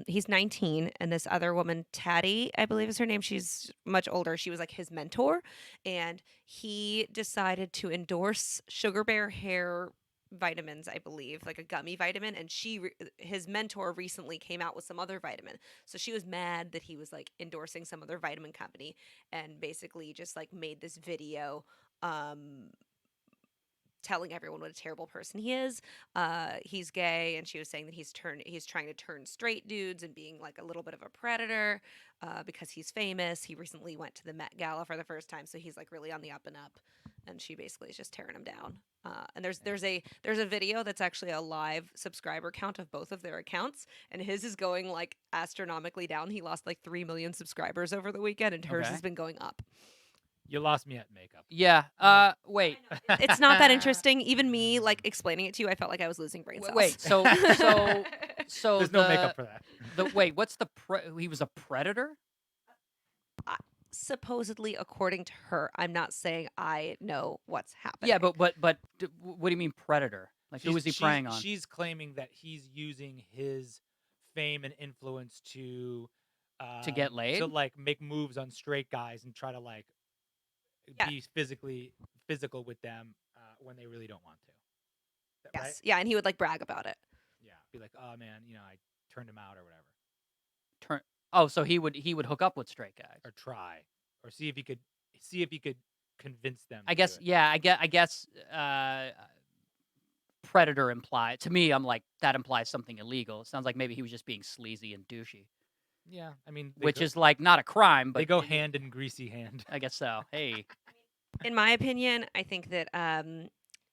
Speaker 3: he's 19, and this other woman, Tatty, I believe is her name. She's much older. She was like his mentor, and he decided to endorse Sugar Bear hair vitamins, I believe, like a gummy vitamin. And his mentor recently came out with some other vitamin, so she was mad that he was like endorsing some other vitamin company, and basically just like made this video. Telling everyone what a terrible person he is. He's gay, and she was saying that he's trying to turn straight dudes and being like a little bit of a predator because he's famous. He recently went to the Met Gala for the first time, so he's like really on the up and up. And she basically is just tearing him down. And there's a video that's actually a live subscriber count of both of their accounts, and his is going like astronomically down. He lost like 3 million subscribers over the weekend, and hers
Speaker 1: Okay.
Speaker 3: has been going up.
Speaker 2: You lost me at makeup.
Speaker 1: Yeah. Wait.
Speaker 3: It's not that interesting. Even me, like explaining it to you, I felt like I was losing brain cells.
Speaker 1: Wait. So
Speaker 2: There's no makeup for that.
Speaker 1: wait. What's the he was a predator?
Speaker 3: Supposedly, according to her, I'm not saying I know what's happening.
Speaker 1: Yeah, but what do you mean predator? Like who was he preying on?
Speaker 2: She's claiming that he's using his fame and influence to
Speaker 1: get laid?
Speaker 2: to like make moves on straight guys and try to like
Speaker 3: Yeah.
Speaker 2: be physical with them when they really don't want to. Is that
Speaker 3: yes,
Speaker 2: right?
Speaker 3: yeah, and he would like brag about it.
Speaker 2: Yeah, be like, oh man, I turned him out or whatever,
Speaker 1: Oh, so he would hook up with straight guys.
Speaker 2: or try, or see if he could convince them.
Speaker 1: I
Speaker 2: to
Speaker 1: guess.
Speaker 2: do it.
Speaker 1: Yeah. I guess. Predator implied to me. I'm like that implies something illegal. It sounds like maybe he was just being sleazy and douchey,
Speaker 2: Yeah, I mean,
Speaker 1: which is like not a crime, but
Speaker 2: they go hand in greasy hand.
Speaker 1: I guess so. Hey.
Speaker 3: In my opinion, I think that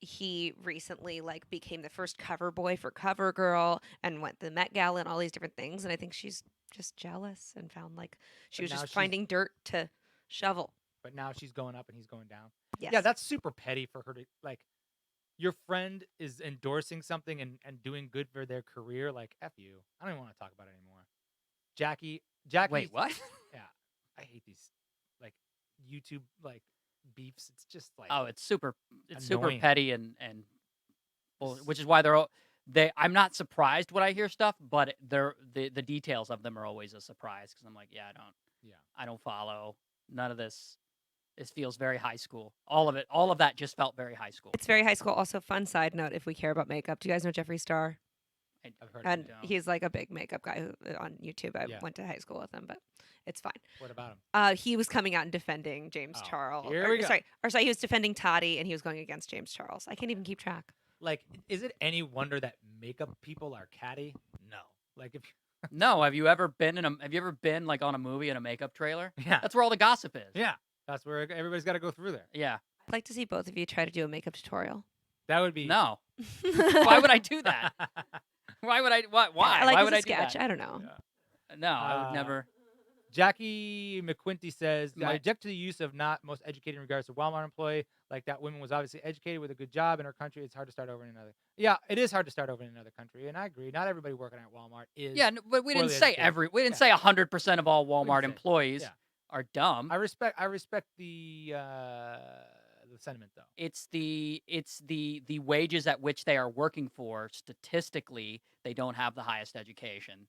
Speaker 3: he recently like became the first cover boy for CoverGirl and went to the Met Gala and all these different things. And I think she's just jealous and found like she
Speaker 2: But
Speaker 3: was
Speaker 2: now
Speaker 3: just
Speaker 2: she's-
Speaker 3: finding dirt to shovel.
Speaker 2: But now she's going up and he's going down.
Speaker 3: Yes.
Speaker 2: Yeah, that's super petty for her to like. Your friend is endorsing something and doing good for their career. Like, F you. I don't even want to talk about it anymore. Jackie.
Speaker 1: Wait, what?
Speaker 2: Yeah, I hate these like YouTube like beefs. It's just like
Speaker 1: Oh, it's super
Speaker 2: Annoying.
Speaker 1: petty and which is why I'm not surprised when I hear stuff, but the details of them are always a surprise because I'm like, yeah, I don't follow none of this. This feels very high school. All of that just felt very high school.
Speaker 3: It's very high school. Also, fun side note: if we care about makeup, do you guys know Jeffree Star?
Speaker 2: I've heard.
Speaker 3: And
Speaker 1: don't.
Speaker 3: he's like a big makeup guy on YouTube. I
Speaker 2: Yeah.
Speaker 3: went to high school with him, but it's fine.
Speaker 2: What about him?
Speaker 3: He was coming out and defending James
Speaker 2: Oh,
Speaker 3: Charles.
Speaker 2: here
Speaker 3: Or,
Speaker 2: we go.
Speaker 3: sorry, he was defending Toddy, and he was going against James Charles. I can't even keep track.
Speaker 2: Like, is it any wonder that makeup people are catty? No. Like if
Speaker 1: No, have you ever been like on a movie in a makeup trailer?
Speaker 2: yeah
Speaker 1: That's where all the gossip is.
Speaker 2: yeah that's where everybody's got to go through there.
Speaker 1: Yeah.
Speaker 3: I'd like to see both of you try to do a makeup tutorial.
Speaker 2: That would be
Speaker 1: No. Why would I do that? Why would I? Why?
Speaker 3: I like
Speaker 1: Why
Speaker 3: as
Speaker 1: would
Speaker 3: a
Speaker 1: I do
Speaker 3: sketch.
Speaker 1: that?
Speaker 3: I don't know.
Speaker 2: Yeah.
Speaker 1: No, I would never.
Speaker 2: Jackie McQuinty says, I
Speaker 1: My-
Speaker 2: object to the use of not most educated in regards to Walmart employee. Like that woman was obviously educated with a good job in her country. It's hard to start over in another. Yeah, it is hard to start over in another country, and I agree. Not everybody working at Walmart is.
Speaker 1: Yeah, but we didn't
Speaker 2: poorly
Speaker 1: say
Speaker 2: educated.
Speaker 1: we didn't say 100% of all Walmart
Speaker 2: say-
Speaker 1: employees
Speaker 2: yeah.
Speaker 1: are dumb.
Speaker 2: I respect the sentiment though.
Speaker 1: It's the wages at which they are working for. Statistically, they don't have the highest education.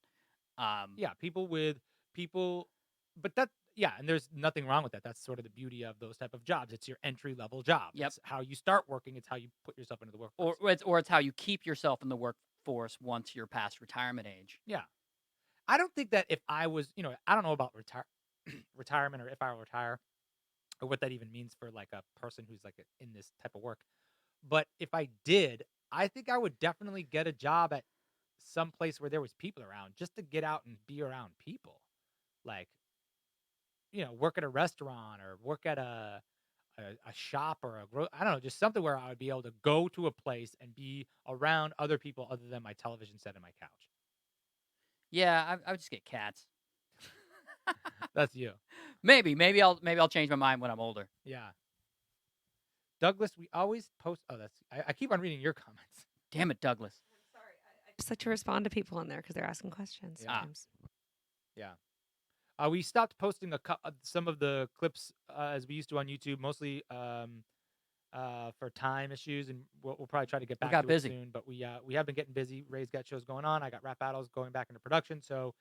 Speaker 2: Yeah, people, but that yeah, and there's nothing wrong with that. That's sort of the beauty of those type of jobs. It's your entry level job.
Speaker 1: Yep.
Speaker 2: It's how you start working. It's how you put yourself into the workforce.
Speaker 1: or it's how you keep yourself in the workforce once you're past retirement age.
Speaker 2: Yeah. I don't think that if I was, I don't know about retirement or if I retire or what that even means for like a person who's like in this type of work. But if I did, I think I would definitely get a job at some place where there was people around, just to get out and be around people. Like, work at a restaurant or work at a shop or I don't know, just something where I would be able to go to a place and be around other people other than my television set and my couch.
Speaker 1: Yeah, I would just get cats.
Speaker 2: That's you.
Speaker 1: Maybe I'll change my mind when I'm older.
Speaker 2: Yeah. Douglas, we always post. Oh, I keep on reading your comments.
Speaker 1: Damn it, Douglas.
Speaker 3: I just like to respond to people in there because they're asking questions
Speaker 2: Yeah.
Speaker 3: sometimes.
Speaker 2: Yeah. We stopped posting some of the clips as we used to on YouTube, mostly for time issues, and we'll probably try to get back
Speaker 1: got
Speaker 2: to
Speaker 1: busy.
Speaker 2: it soon. But we have been getting busy. Ray's got shows going on. I got rap battles going back into production. So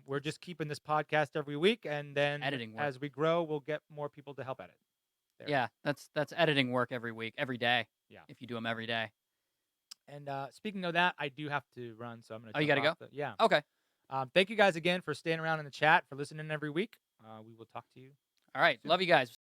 Speaker 2: we're just keeping this podcast every week, and then
Speaker 1: Editing work.
Speaker 2: as we grow, we'll get more people to help edit. There.
Speaker 1: Yeah, that's editing work every week, every day.
Speaker 2: Yeah.
Speaker 1: If you do them every day.
Speaker 2: And speaking of that, I do have to run, so I'm gonna.
Speaker 1: Oh, you gotta go?
Speaker 2: Yeah.
Speaker 1: Okay.
Speaker 2: Thank you guys again for staying around in the chat, for listening every week. We will talk to you.
Speaker 1: All right.
Speaker 2: Soon.
Speaker 1: Love you guys.